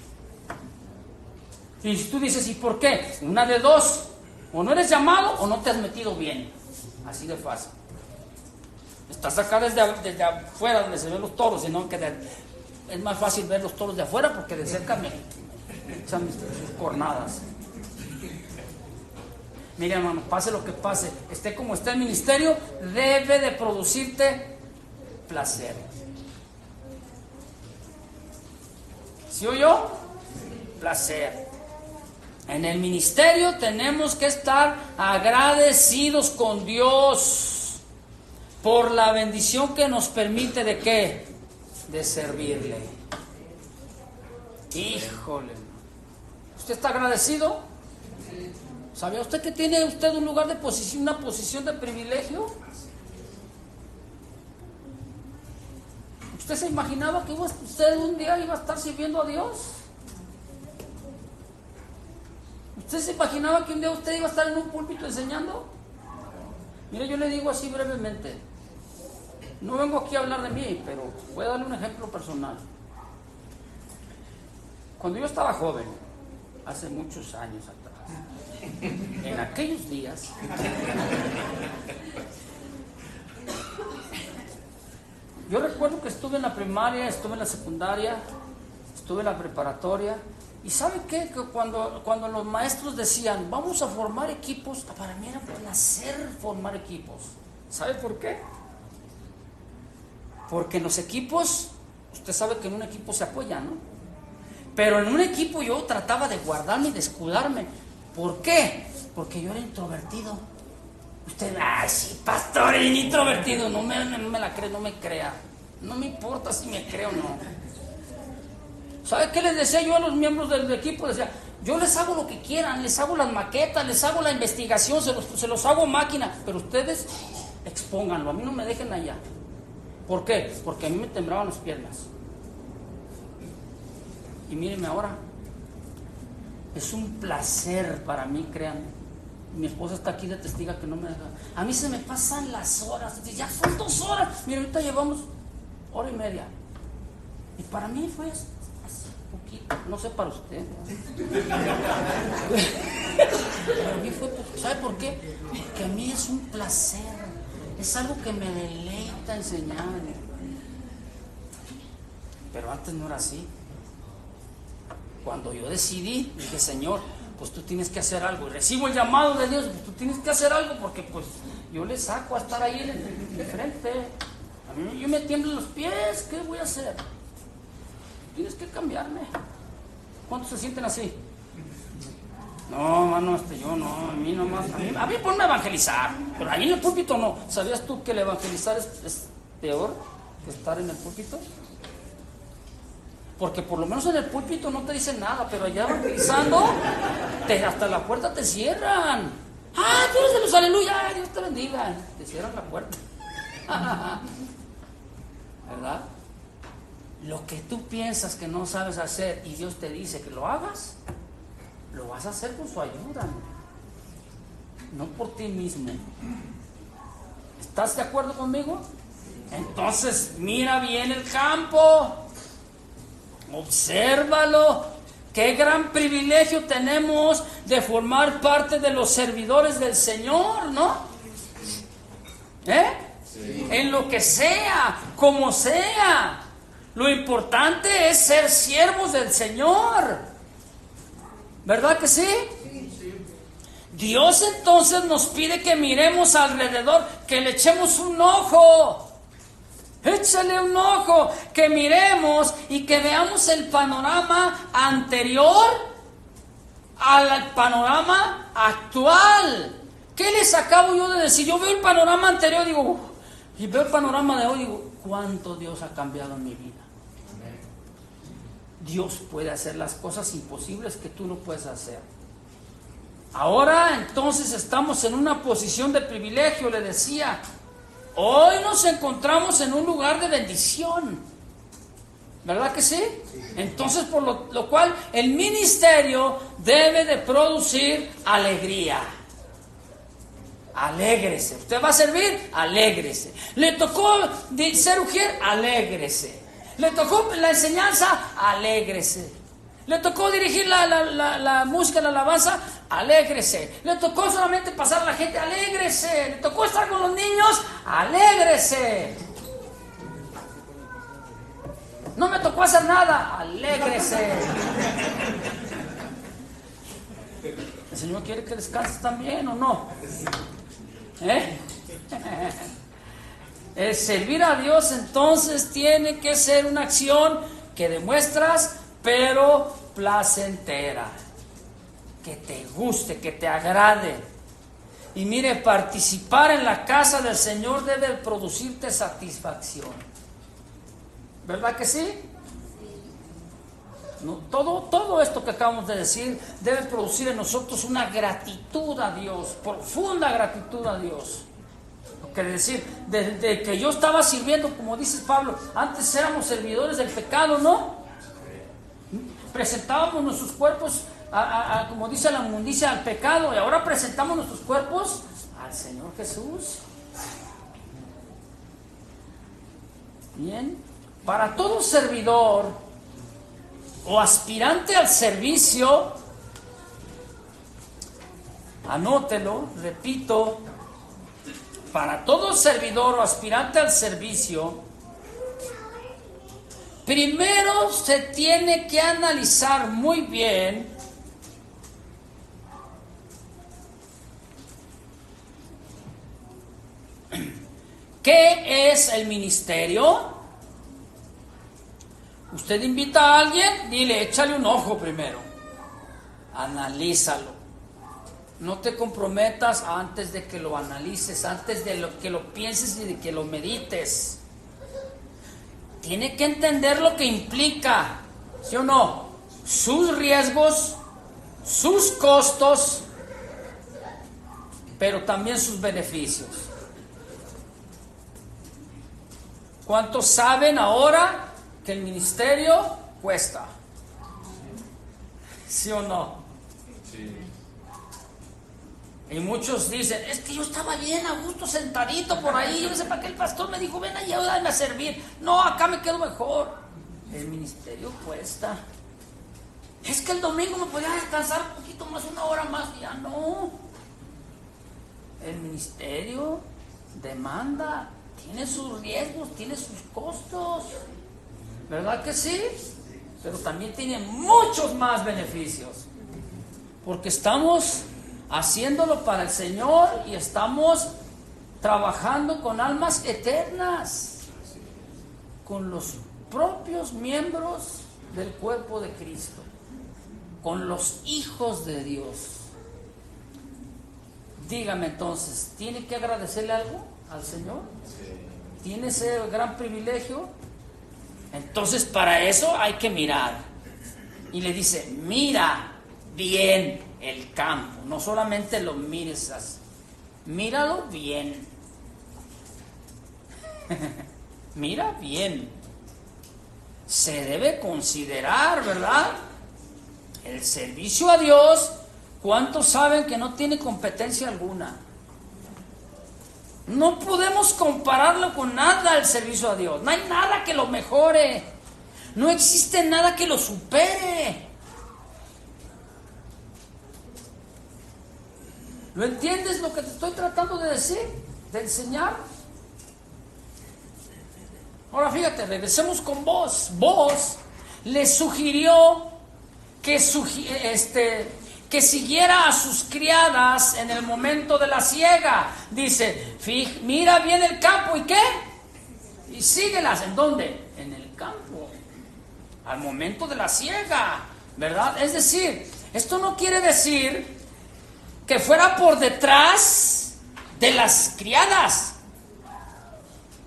Y si tú dices, ¿y por qué? Una de dos. O no eres llamado o no te has metido bien. Así de fácil. Estás acá desde afuera donde se ven los toros, sino que es más fácil ver los toros de afuera porque de cerca me echan sus cornadas. Mira, hermano, pase lo que pase, esté como esté el ministerio, debe de producirte placer. ¿Sí o yo? Placer. En el ministerio tenemos que estar agradecidos con Dios por la bendición que nos permite ¿de qué? De servirle. Híjole. ¿Usted está agradecido? ¿Sabía usted que tiene usted un lugar de posición, una posición de privilegio? ¿Usted se imaginaba que usted un día iba a estar sirviendo a Dios? ¿Usted se imaginaba que un día usted iba a estar en un púlpito enseñando? Mire, yo le digo así brevemente. No vengo aquí a hablar de mí, pero voy a darle un ejemplo personal. Cuando yo estaba joven, hace muchos años atrás, en aquellos días, yo recuerdo que estuve en la primaria, estuve en la secundaria, estuve en la preparatoria. ¿Y sabe qué? Que cuando los maestros decían, vamos a formar equipos, para mí era un placer formar equipos. ¿Sabe por qué? Porque en los equipos, usted sabe que en un equipo se apoya, ¿no? Pero en un equipo yo trataba de guardarme y de escudarme. ¿Por qué? Porque yo era introvertido. Usted, ay, sí, pastor, era introvertido. No me la cree, no me crea. No me importa si me cree o no. ¿Sabe qué les decía yo a los miembros del equipo? Les decía, yo les hago lo que quieran, les hago las maquetas, les hago la investigación, se los hago máquina, pero ustedes expónganlo, a mí no me dejen allá. ¿Por qué? Porque a mí me temblaban las piernas. Y mírenme ahora, es un placer para mí, créanme. Mi esposa está aquí de testiga que no me deja. A mí se me pasan las horas, ya son 2 horas. Mira, ahorita llevamos 1:30. Y para mí fue así poquito, no sé para usted. Para mí fue poquito. ¿Sabe por qué? Porque a mí es un placer, es algo que me deleita enseñar. Pero antes no era así. Cuando yo decidí, dije, Señor, pues tú tienes que hacer algo. Y recibo el llamado de Dios, pues tú tienes que hacer algo, porque pues yo le saco a estar ahí de frente. A mí yo me tiemblan los pies, ¿qué voy a hacer? Tienes que cambiarme. ¿Cuántos se sienten así? No, mano, yo no, a mí nomás. A mí ponme a evangelizar, pero ahí en el púlpito no. ¿Sabías tú que el evangelizar es peor que estar en el púlpito? Porque por lo menos en el púlpito no te dicen nada, pero allá evangelizando, hasta la puerta te cierran. ¡Ah, tú eres de los aleluya! ¡Dios te bendiga! Te cierran la puerta. ¿Verdad? Lo que tú piensas que no sabes hacer y Dios te dice que lo hagas, lo vas a hacer con su ayuda, no por ti mismo. ¿Estás de acuerdo conmigo? Entonces mira bien el campo, obsérvalo. Qué gran privilegio tenemos de formar parte de los servidores del Señor, ¿no? Sí. En lo que sea, como sea. Lo importante es ser siervos del Señor. ¿Verdad que sí? Dios entonces nos pide que miremos alrededor, que le echemos un ojo. Échale un ojo, que miremos y que veamos el panorama anterior al panorama actual. ¿Qué les acabo yo de decir? Yo veo el panorama anterior, digo, y veo el panorama de hoy, digo, ¿cuánto Dios ha cambiado en mi vida? Dios puede hacer las cosas imposibles que tú no puedes hacer. Ahora entonces estamos en una posición de privilegio, le decía. Hoy nos encontramos en un lugar de bendición. ¿Verdad que sí? Entonces, por lo cual el ministerio debe de producir alegría. Alégrese. Usted va a servir, alégrese. Le tocó ser ujier, alégrese. Le tocó la enseñanza, alégrese. Le tocó dirigir la música, la alabanza, alégrese. Le tocó solamente pasar a la gente, alégrese. Le tocó estar con los niños, alégrese. No me tocó hacer nada, alégrese. ¿El Señor quiere que descanses también o no? El servir a Dios entonces tiene que ser una acción que demuestras, pero placentera, que te guste, que te agrade. Y mire, participar en la casa del Señor debe producirte satisfacción. ¿Verdad que sí? No, todo esto que acabamos de decir debe producir en nosotros una gratitud a Dios, profunda gratitud a Dios. Quiere decir, desde que yo estaba sirviendo, como dices Pablo, antes éramos servidores del pecado, ¿no? Presentábamos nuestros cuerpos, como dice la inmundicia, al pecado, y ahora presentamos nuestros cuerpos al Señor Jesús. Bien, para todo servidor o aspirante al servicio, anótelo, repito, para todo servidor o aspirante al servicio, primero se tiene que analizar muy bien ¿qué es el ministerio? Usted invita a alguien, dile, échale un ojo primero, analízalo. No te comprometas antes de que lo analices, antes de que lo pienses y de que lo medites. Tiene que entender lo que implica, ¿sí o no? Sus riesgos, sus costos, pero también sus beneficios. ¿Cuántos saben ahora que el ministerio cuesta? ¿Sí o no? Sí. Y muchos dicen, es que yo estaba bien a gusto sentadito por ahí, yo no sé para qué el pastor me dijo, ven allá, ayúdame a servir. No, acá me quedo mejor. El ministerio cuesta. Es que el domingo me podía descansar un poquito más, 1 hora más. Ya no. El ministerio demanda, tiene sus riesgos, tiene sus costos. ¿Verdad que sí? Pero también tiene muchos más beneficios. Porque estamos haciéndolo para el Señor y estamos trabajando con almas eternas, con los propios miembros del cuerpo de Cristo, con los hijos de Dios. Dígame entonces, ¿tiene que agradecerle algo al Señor? ¿Tiene ese gran privilegio? Entonces para eso hay que mirar. Y le dice, mira bien el campo, no solamente lo mires así, míralo bien. Mira bien. Se debe considerar, ¿verdad? El servicio a Dios. ¿Cuántos saben que no tiene competencia alguna? No podemos compararlo con nada el servicio a Dios. No hay nada que lo mejore. No existe nada que lo supere. ¿Lo entiendes lo que te estoy tratando de decir? De enseñar. Ahora fíjate, regresemos con vos. Vos le sugirió que siguiera a sus criadas en el momento de la siega. Dice, mira bien el campo, ¿y qué? Y síguelas, ¿en dónde? En el campo, al momento de la siega, ¿verdad? Es decir, esto no quiere decir que fuera por detrás de las criadas.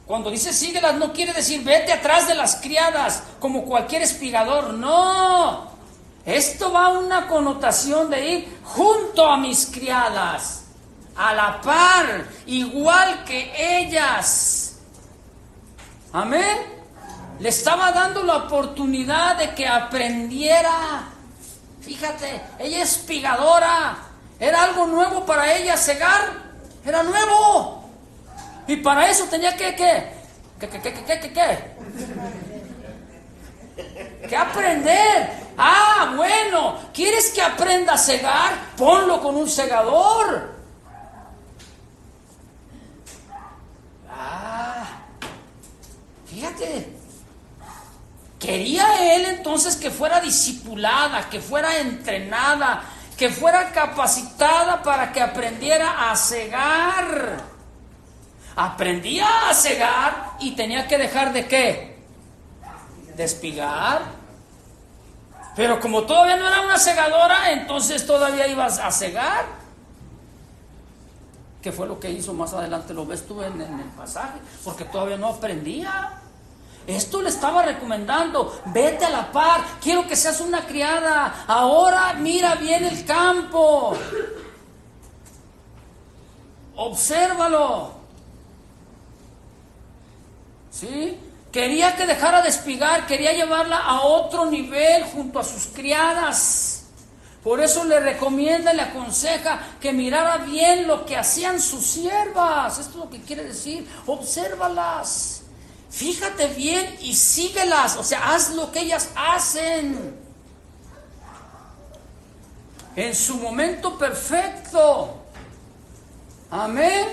Cuando dice síguelas, no quiere decir vete atrás de las criadas como cualquier espigador, no. Esto va a una connotación de ir junto a mis criadas, a la par, igual que ellas. Amén. Le estaba dando la oportunidad de que aprendiera. Fíjate, ella es espigadora. Era algo nuevo para ella, cegar. Era nuevo. Y para eso tenía que aprender. Ah, bueno, ¿quieres que aprenda a cegar? Ponlo con un segador. Fíjate. Quería él entonces que fuera discipulada, que fuera entrenada, que fuera capacitada para que aprendiera a cegar. Aprendía a cegar y tenía que dejar de ¿qué? De espigar. Pero como todavía no era una segadora, entonces todavía ibas a cegar. ¿Qué fue lo que hizo más adelante? Lo ves tú en el pasaje, porque todavía no aprendía. Esto le estaba recomendando, vete a la par, quiero que seas una criada, ahora mira bien el campo, obsérvalo. ¿sí? Quería que dejara de espigar, quería llevarla a otro nivel junto a sus criadas. Por eso le recomienda y le aconseja que mirara bien lo que hacían sus siervas. Esto es lo que quiere decir, obsérvalas, fíjate bien y síguelas, o sea, haz lo que ellas hacen en su momento perfecto. Amén.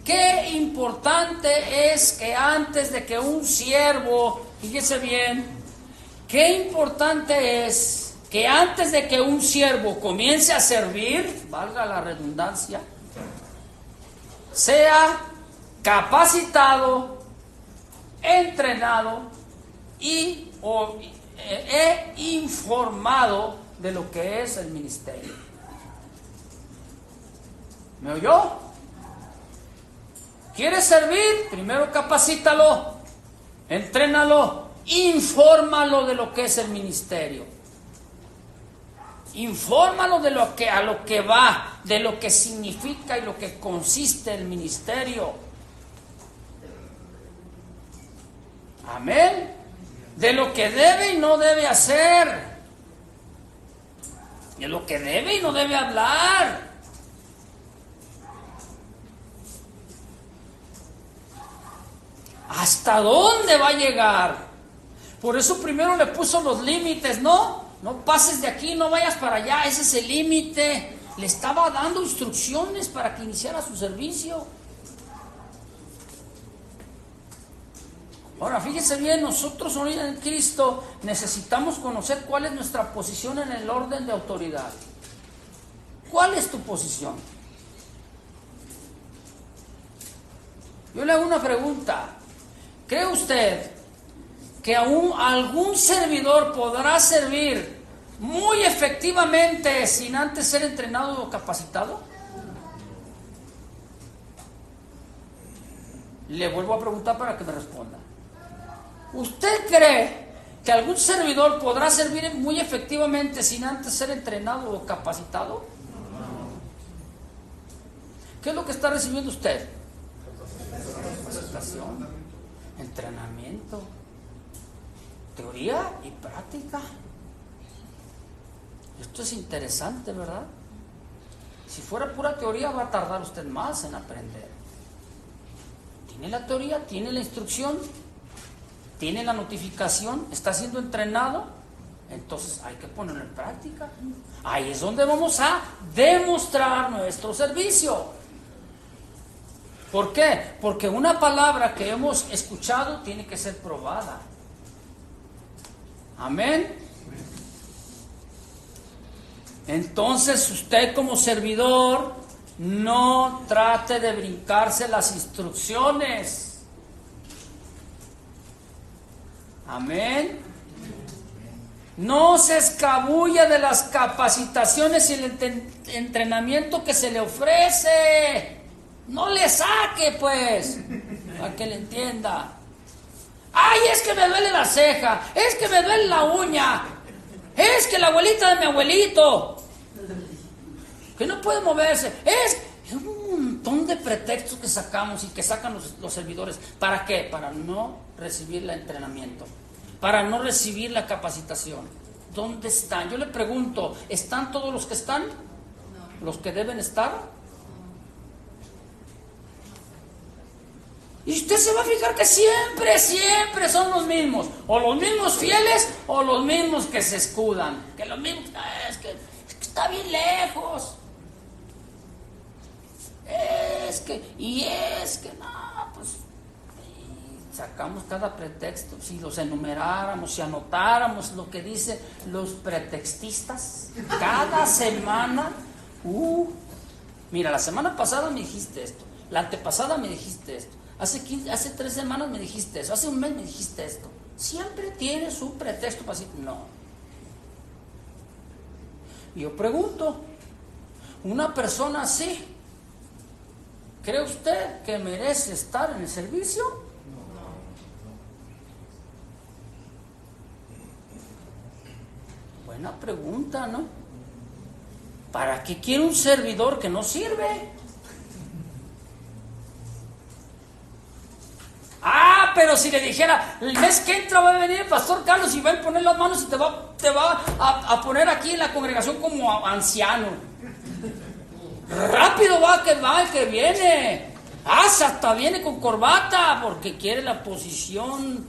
Qué importante es que antes de que un siervo, fíjese bien, qué importante es que antes de que un siervo comience a servir, valga la redundancia, sea capacitado, entrenado e informado de lo que es el ministerio. ¿Me oyó? ¿Quieres servir? Primero capacítalo, entrénalo, infórmalo de lo que es el ministerio. Infórmalo de lo que, a lo que va, de lo que significa y lo que consiste el ministerio. Amén. De lo que debe y no debe hacer. De lo que debe y no debe hablar. ¿Hasta dónde va a llegar? Por eso primero le puso los límites, ¿no? No pases de aquí, no vayas para allá, ese es el límite. Le estaba dando instrucciones para que iniciara su servicio. Ahora, fíjese bien, nosotros hoy en Cristo necesitamos conocer cuál es nuestra posición en el orden de autoridad. ¿Cuál es tu posición? Yo le hago una pregunta. ¿Cree usted que algún servidor podrá servir muy efectivamente sin antes ser entrenado o capacitado? Le vuelvo a preguntar para que me responda. ¿Usted cree que algún servidor podrá servir muy efectivamente sin antes ser entrenado o capacitado? ¿Qué es lo que está recibiendo usted? Capacitación, entrenamiento, teoría y práctica. Esto es interesante, ¿verdad? Si fuera pura teoría va a tardar usted más en aprender. Tiene la teoría, tiene la instrucción, tiene la notificación, está siendo entrenado, entonces hay que ponerlo en práctica. Ahí es donde vamos a demostrar nuestro servicio. ¿Por qué? Porque una palabra que hemos escuchado tiene que ser probada. Amén. Entonces usted como servidor no trate de brincarse las instrucciones. Amén. No se escabulla de las capacitaciones y el entrenamiento que se le ofrece. No le saque, pues, para que le entienda. Ay, es que me duele la ceja, es que me duele la uña, es que la abuelita de mi abuelito, que no puede moverse, es un montón de pretextos que sacamos y que sacan los servidores. ¿Para qué? Para no recibir el entrenamiento, para no recibir la capacitación. ¿Dónde están? Yo le pregunto, ¿están todos los que están? No. ¿Los que deben estar? Y usted se va a fijar que siempre son los mismos, o los mismos fieles, o los mismos que se escudan, que los mismos, es que está bien lejos, es que no, pues sacamos cada pretexto. Si los enumeráramos, si anotáramos lo que dicen los pretextistas cada semana, mira, la semana pasada me dijiste esto, la antepasada me dijiste esto, hace 3 semanas me dijiste eso, hace un mes me dijiste esto. Siempre tiene su pretexto para decir no. Y yo pregunto, una persona así, ¿cree usted que merece estar en el servicio? Buena pregunta, ¿no? ¿Para qué quiere un servidor que no sirve? pero si le dijera, el mes que entra va a venir el pastor Carlos y va a poner las manos y te va a poner aquí en la congregación como anciano. Rápido va el que viene. Hasta viene con corbata porque quiere la posición.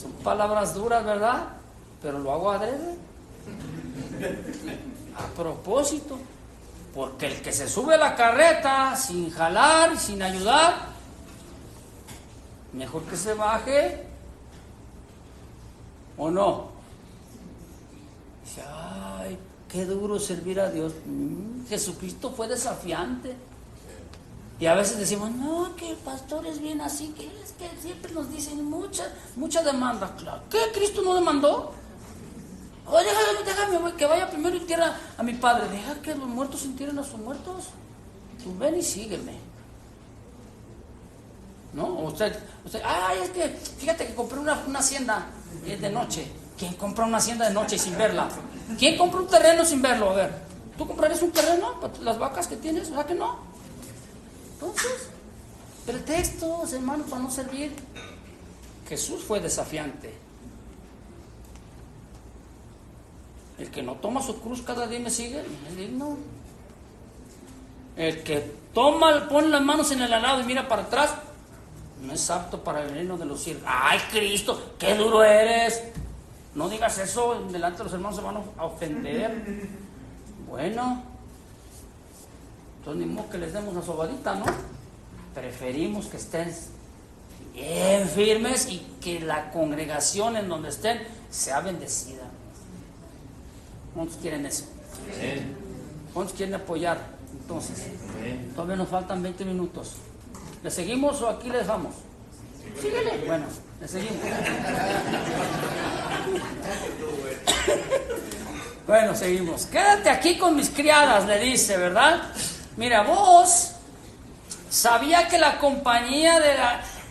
Son palabras duras, ¿verdad? Pero lo hago adrede. A propósito. Porque el que se sube a la carreta sin jalar, sin ayudar, mejor que se baje. ¿O no? Dice, ay, qué duro servir a Dios. Jesucristo fue desafiante. Y a veces decimos, no, que el pastor es bien así, que es que siempre nos dicen mucha demanda. Claro. ¿Qué? ¿Cristo no demandó? Oh, déjame que vaya primero y entierra a mi padre. Deja que los muertos entierren a sus muertos. Tú ven y sígueme. ¿No? Usted, ay, es que fíjate que compré una hacienda de noche. ¿Quién compra una hacienda de noche sin verla? ¿Quién compra un terreno sin verlo? A ver, ¿tú comprarías un terreno para las vacas que tienes? ¿Verdad que no? Entonces, pretextos, hermano, para no servir. Jesús fue desafiante. El que no toma su cruz cada día me sigue, no es digno. El que pone las manos en el arado y mira para atrás, no es apto para el reino de los cielos. ¡Ay, Cristo! ¡Qué duro eres! No digas eso, delante de los hermanos se van a ofender. Bueno, entonces ni modo que les demos una sobadita, ¿no? Preferimos que estén bien firmes y que la congregación en donde estén sea bendecida. ¿Cuántos quieren eso? ¿Cuántos quieren apoyar? Entonces, todavía nos faltan 20 minutos. ¿Le seguimos o aquí le dejamos? Síguele. Bueno, le seguimos. Bueno, seguimos. Quédate aquí con mis criadas, le dice, ¿verdad? Mira, vos sabía que la compañía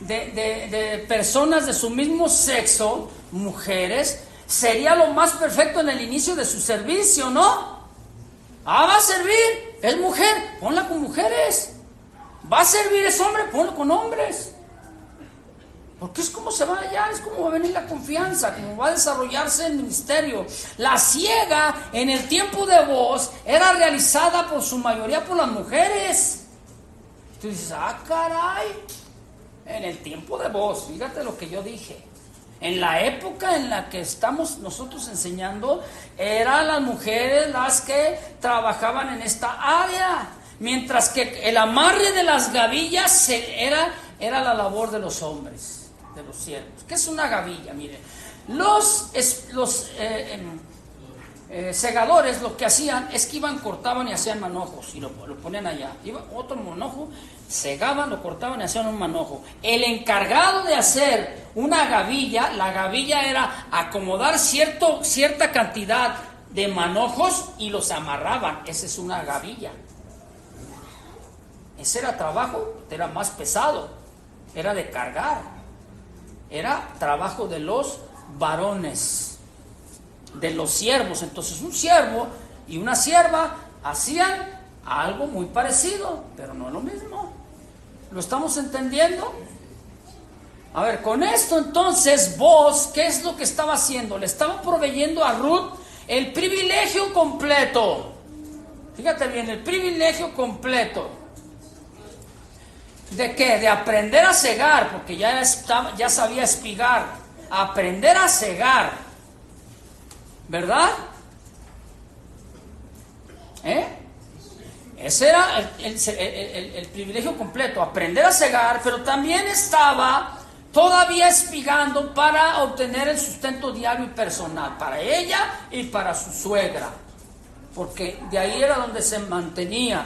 de personas de su mismo sexo, mujeres, sería lo más perfecto en el inicio de su servicio, ¿no? Va a servir, es mujer, ponla con mujeres. Va a servir, es hombre, ponlo con hombres. Porque es como se va a hallar, es como va a venir la confianza, como va a desarrollarse el ministerio. La siega en el tiempo de voz era realizada por su mayoría por las mujeres. Tú dices, caray, en el tiempo de voz, fíjate lo que yo dije. En la época en la que estamos nosotros enseñando, eran las mujeres las que trabajaban en esta área, mientras que el amarre de las gavillas era la labor de los hombres, de los siervos. ¿Qué es una gavilla? Mire, los segadores lo que hacían es que cortaban y hacían manojos y lo ponían allá. Iba otro manojo, segaban, lo cortaban y hacían un manojo. El encargado de hacer una gavilla, la gavilla era acomodar cierta cantidad de manojos y los amarraban. Esa es una gavilla. Ese era trabajo, era más pesado, era de cargar, era trabajo de los varones, de los siervos. Entonces un siervo y una sierva hacían algo muy parecido, pero no es lo mismo. ¿Lo estamos entendiendo? A ver, con esto entonces vos, ¿qué es lo que estaba haciendo? Le estaba proveyendo a Ruth el privilegio completo. Fíjate bien, el privilegio completo. ¿De qué? De aprender a segar, porque ya sabía espigar. Aprender a segar, ¿verdad? Ese era el privilegio completo, aprender a segar, pero también estaba todavía espigando para obtener el sustento diario y personal, para ella y para su suegra, porque de ahí era donde se mantenía.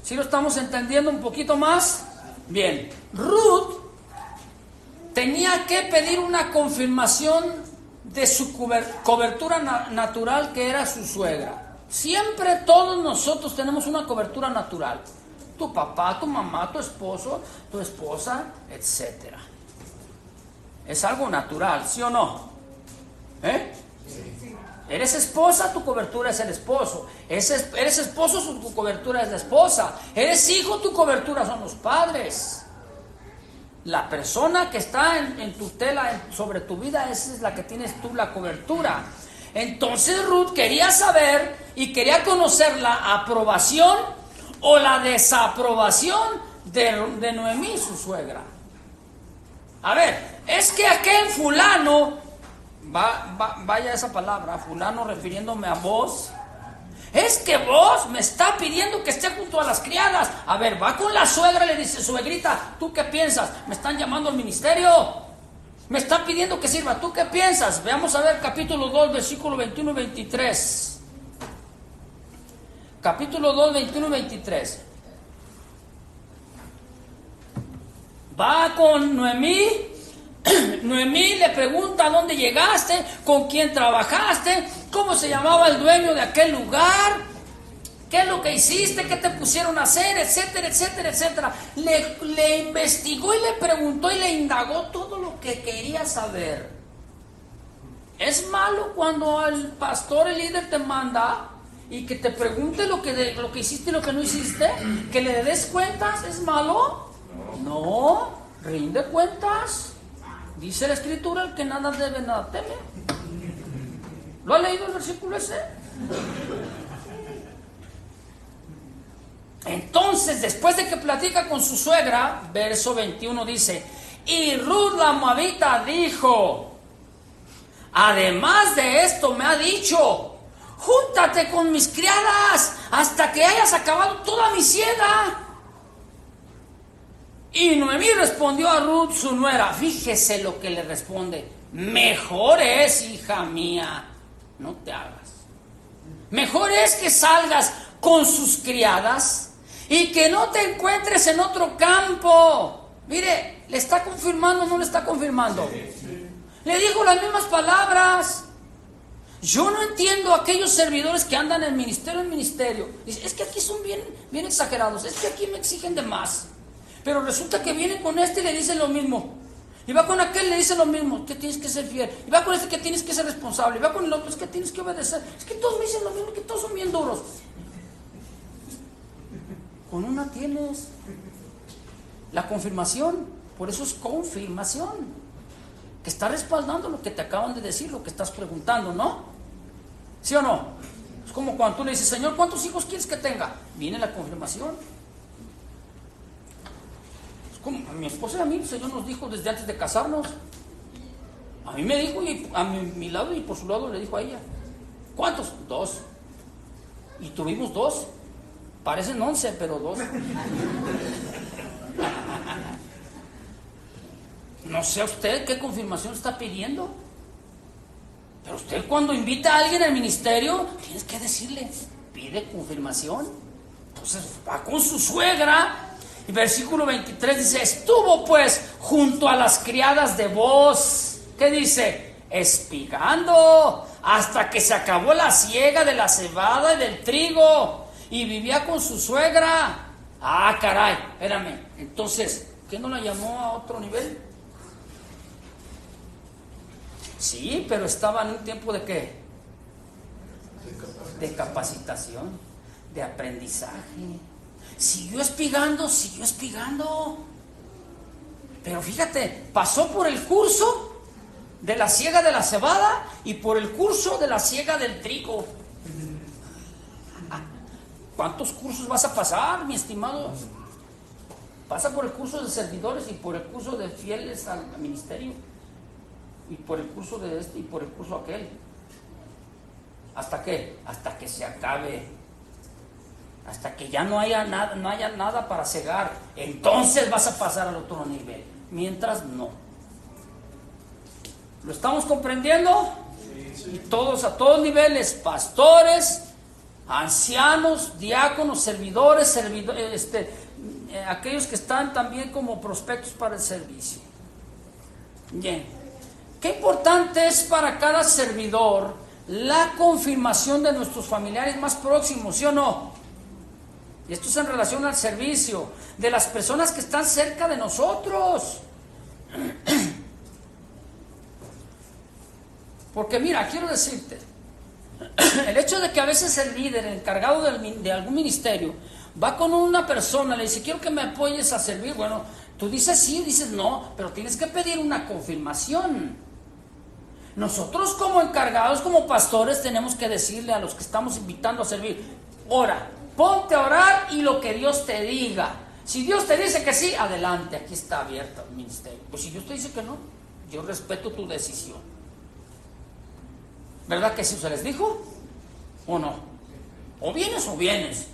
¿Sí lo estamos entendiendo un poquito más? Bien, Ruth tenía que pedir una confirmación de su cobertura natural, que era su suegra. Siempre todos nosotros tenemos una cobertura natural. Tu papá, tu mamá, tu esposo, tu esposa, etc. Es algo natural, ¿sí o no? Eres esposa, tu cobertura es el esposo. Eres esposo, tu cobertura es la esposa. Eres hijo, tu cobertura son los padres. La persona que está en tutela sobre tu vida, esa es la que tienes tú la cobertura. Entonces Ruth quería saber y quería conocer la aprobación o la desaprobación de Noemí, su suegra. A ver, es que aquel fulano, vaya esa palabra, fulano refiriéndome a vos, es que vos me está pidiendo que esté junto a las criadas. A ver, va con la suegra y le dice, suegrita, ¿tú qué piensas? ¿Me están llamando al ministerio? Me están pidiendo que sirva, ¿tú qué piensas? Veamos a ver capítulo 2, versículo 21 y 23. Capítulo 2, 21 y 23. Va con Noemí. Noemí le pregunta dónde llegaste, con quién trabajaste, cómo se llamaba el dueño de aquel lugar, qué es lo que hiciste, qué te pusieron a hacer, etcétera, etcétera, etcétera. Le investigó y le preguntó y le indagó todo lo que quería saber. ¿Es malo cuando el pastor, el líder te manda y que te pregunte lo que hiciste y lo que no hiciste? ¿Que le des cuentas? ¿Es malo? No, rinde cuentas. Dice la escritura, el que nada debe, nada teme. ¿Lo ha leído el versículo ese? Entonces, después de que platica con su suegra, verso 21 dice, y Ruth la moabita dijo, además de esto me ha dicho, júntate con mis criadas hasta que hayas acabado toda mi siega. Y Noemí respondió a Ruth, su nuera, fíjese lo que le responde, mejor es, hija mía, no te hagas. Mejor es que salgas con sus criadas y que no te encuentres en otro campo. Mire, ¿le está confirmando o no le está confirmando? Le dijo las mismas palabras. Yo no entiendo a aquellos servidores que andan en ministerio. Dice, es que aquí son bien exagerados, es que aquí me exigen de más. Pero resulta que viene con este y le dicen lo mismo. Y va con aquel y le dice lo mismo, que tienes que ser fiel. Y va con este que tienes que ser responsable. Y va con el otro, es que tienes que obedecer. Es que todos me dicen lo mismo, que todos son bien duros. Con una tienes la confirmación. Por eso es confirmación. Que está respaldando lo que te acaban de decir, lo que estás preguntando, ¿no? ¿Sí o no? Es como cuando tú le dices, Señor, ¿cuántos hijos quieres que tenga? Viene la confirmación. Como a mi esposa y a mí, el Señor nos dijo desde antes de casarnos. A mí me dijo, y a mi lado y por su lado le dijo a ella. ¿Cuántos? 2. Y tuvimos 2. Parecen 11, pero 2. No sé usted qué confirmación está pidiendo. Pero usted cuando invita a alguien al ministerio, tienes que decirle, pide confirmación. Entonces va con su suegra. Y versículo 23 dice, estuvo pues junto a las criadas de Booz. ¿Qué dice? Espigando hasta que se acabó la siega de la cebada y del trigo. Y vivía con su suegra. Ah, caray, espérame. Entonces, ¿qué no la llamó a otro nivel? Sí, pero estaba en un tiempo de ¿qué? De capacitación, de aprendizaje. Siguió espigando. Pero fíjate, pasó por el curso de la siega de la cebada y por el curso de la siega del trigo. ¿Cuántos cursos vas a pasar, mi estimado? Pasa por el curso de servidores y por el curso de fieles al ministerio. Y por el curso de este y por el curso aquel. ¿Hasta qué? Hasta que se acabe. Hasta que ya no haya nada para cegar. Entonces vas a pasar al otro nivel. Mientras no. ¿Lo estamos comprendiendo? Sí. Y todos, a todos niveles, pastores, ancianos, diáconos, servidores, aquellos que están también como prospectos para el servicio. Bien. Qué importante es para cada servidor la confirmación de nuestros familiares más próximos, ¿sí o no? Y esto es en relación al servicio de las personas que están cerca de nosotros. Porque mira, quiero decirte, El hecho de que a veces el líder, el encargado de algún ministerio, va con una persona, le dice, quiero que me apoyes a servir. Bueno, tú dices sí, dices no, pero tienes que pedir una confirmación. Nosotros como encargados, como pastores, tenemos que decirle a los que estamos invitando a servir, ora, ponte a orar y lo que Dios te diga. Si Dios te dice que sí, adelante, aquí está abierto el ministerio. Pues si Dios te dice que no, yo respeto tu decisión. ¿Verdad que sí se les dijo? ¿O no? O vienes.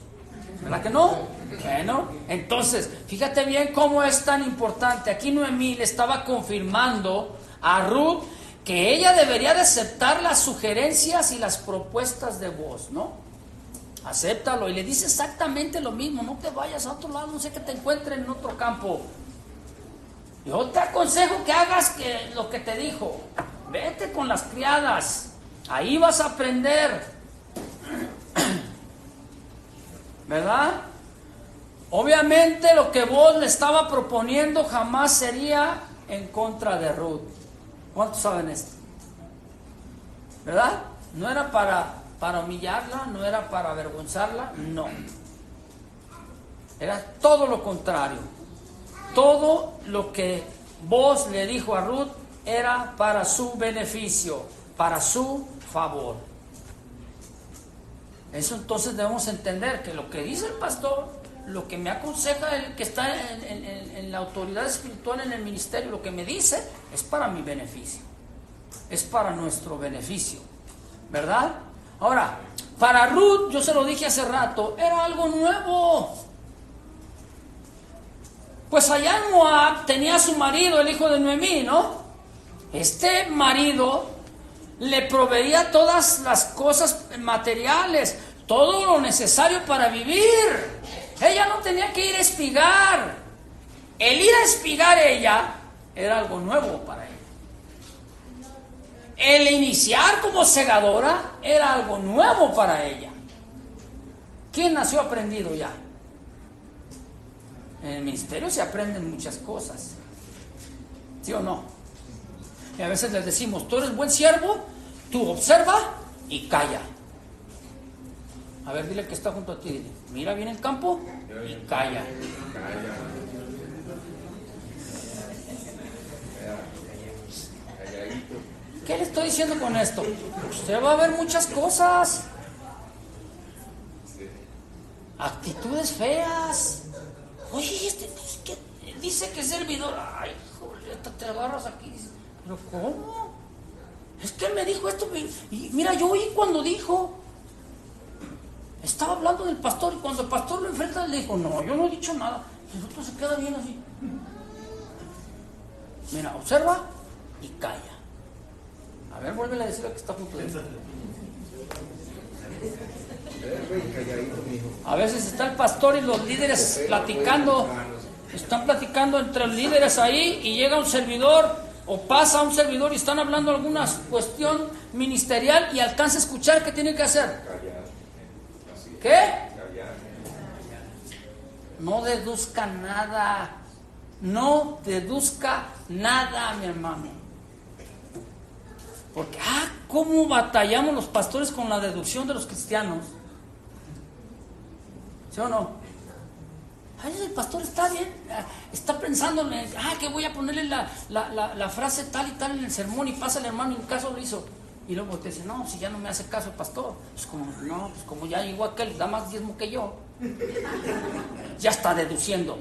¿Verdad que no? Bueno, entonces, fíjate bien cómo es tan importante. Aquí Noemí le estaba confirmando a Ruth que ella debería de aceptar las sugerencias y las propuestas de Boaz, ¿no? Acéptalo. Y le dice exactamente lo mismo, no te vayas a otro lado, no sé que te encuentres en otro campo. Yo te aconsejo que hagas lo que te dijo. Vete con las criadas, ahí vas a aprender. ¿Verdad? Obviamente lo que Boaz le estaba proponiendo jamás sería en contra de Ruth. ¿Cuántos saben esto? ¿Verdad? No era para humillarla, no era para avergonzarla, no. Era todo lo contrario. Todo lo que Boaz le dijo a Ruth era para su beneficio, para su favor. Eso entonces debemos entender que lo que dice el pastor, lo que me aconseja el que está en la autoridad espiritual en el ministerio, lo que me dice es para mi beneficio, es para nuestro beneficio, ¿verdad? Ahora, para Ruth, yo se lo dije hace rato, era algo nuevo. Pues allá en Moab tenía a su marido, el hijo de Noemí, ¿no? Este marido le proveía todas las cosas materiales, todo lo necesario para vivir. Ella no tenía que ir a espigar. El ir a espigar ella era algo nuevo para ella. El iniciar como segadora era algo nuevo para ella. ¿Quién nació aprendido ya? En el ministerio se aprenden muchas cosas, ¿sí o no? Y a veces les decimos, tú eres buen siervo, tú observa y calla. A ver, dile que está junto a ti, dile, mira bien el campo y calla. ¿Qué le estoy diciendo con esto? Usted va a ver muchas cosas, actitudes feas. Oye, ¿qué? Dice que es servidor. Ay, joder, te agarras aquí. ¿Pero cómo? Es que él me dijo esto. Y mira, yo oí cuando dijo. Estaba hablando del pastor y cuando el pastor lo enfrenta, le dijo, no, yo no he dicho nada. Y el otro se queda bien así. Mira, observa y calla. A ver, vuélvele a decir que está junto de él. A veces está el pastor y los líderes platicando, están platicando entre los líderes ahí y llega un servidor o pasa un servidor y están hablando alguna cuestión ministerial y alcanza a escuchar. ¿Qué tiene que hacer? ¿Qué? No deduzca nada, no deduzca nada, mi hermano. Porque, ¿cómo batallamos los pastores con la deducción de los cristianos? ¿Sí o no? El pastor está bien, está pensando, que voy a ponerle la frase tal y tal en el sermón y pasa el hermano y en caso lo hizo. Y luego te dice, no, si ya no me hace caso el pastor. Pues como ya llegó aquel, da más diezmo que yo. Ya está deduciendo.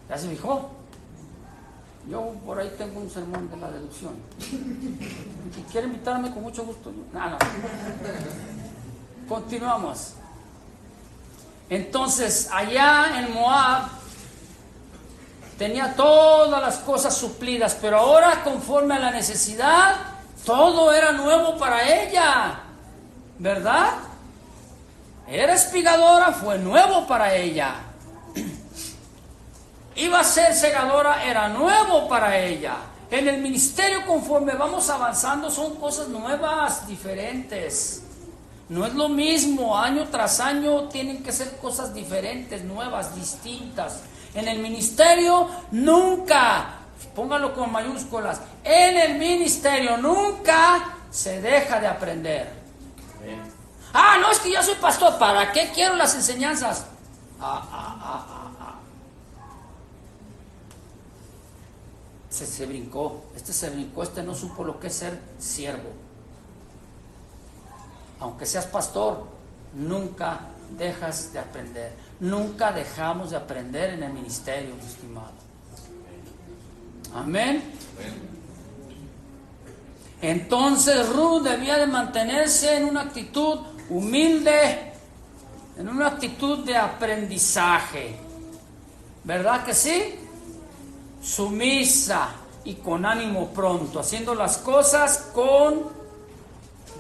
¿Ya se fijó? Yo por ahí tengo un sermón de la deducción. Si quiere invitarme, con mucho gusto. No. Continuamos. Entonces, allá en Moab tenía todas las cosas suplidas, pero ahora, conforme a la necesidad, todo era nuevo para ella, ¿verdad? Era espigadora, fue nuevo para ella. Iba a ser segadora, era nuevo para ella. En el ministerio, conforme vamos avanzando, son cosas nuevas, diferentes. No es lo mismo, año tras año tienen que ser cosas diferentes, nuevas, distintas. En el ministerio nunca, póngalo con mayúsculas, en el ministerio nunca se deja de aprender. Ah, no, es que yo soy pastor, ¿para qué quiero las enseñanzas? Se brincó, este no supo lo que es ser siervo. Aunque seas pastor, nunca dejas de aprender. Nunca dejamos de aprender en el ministerio, mi estimado. Amén. Entonces Ruth debía de mantenerse en una actitud humilde, en una actitud de aprendizaje. ¿Verdad que sí? Sumisa y con ánimo pronto, haciendo las cosas con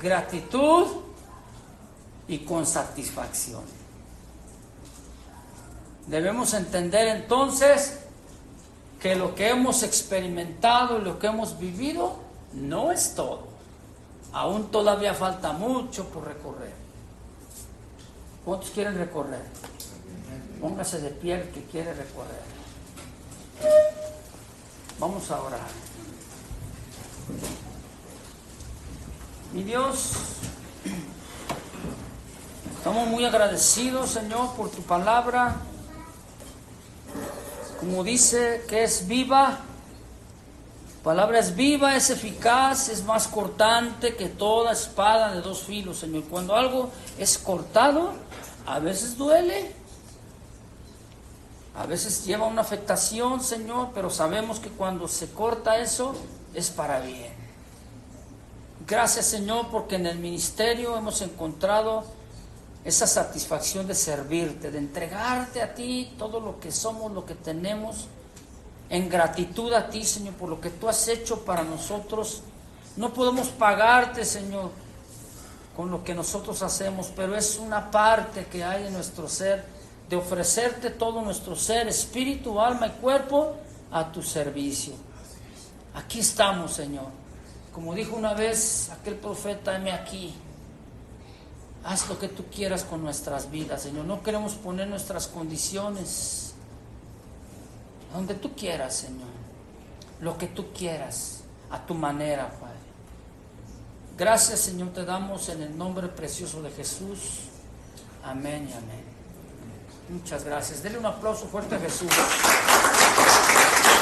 gratitud y con satisfacción. Debemos entender entonces que lo que hemos experimentado y lo que hemos vivido no es todo. Aún todavía falta mucho por recorrer. ¿Cuántos quieren recorrer? Póngase de pie el que quiere recorrer. Vamos a orar. Mi Dios, estamos muy agradecidos, Señor, por tu palabra. Como dice que es viva, tu palabra es viva, es eficaz, es más cortante que toda espada de dos filos, Señor. Cuando algo es cortado, a veces duele, a veces lleva una afectación, Señor, pero sabemos que cuando se corta eso es para bien. Gracias, Señor, porque en el ministerio hemos encontrado esa satisfacción de servirte, de entregarte a ti todo lo que somos, lo que tenemos, en gratitud a ti, Señor, por lo que tú has hecho para nosotros. No podemos pagarte, Señor, con lo que nosotros hacemos, pero es una parte que hay en nuestro ser, de ofrecerte todo nuestro ser, espíritu, alma y cuerpo, a tu servicio. Aquí estamos, Señor. Como dijo una vez aquel profeta, heme aquí. Haz lo que tú quieras con nuestras vidas, Señor. No queremos poner nuestras condiciones donde tú quieras, Señor. Lo que tú quieras, a tu manera, Padre. Gracias, Señor, te damos en el nombre precioso de Jesús. Amén y amén. Muchas gracias. Denle un aplauso fuerte a Jesús.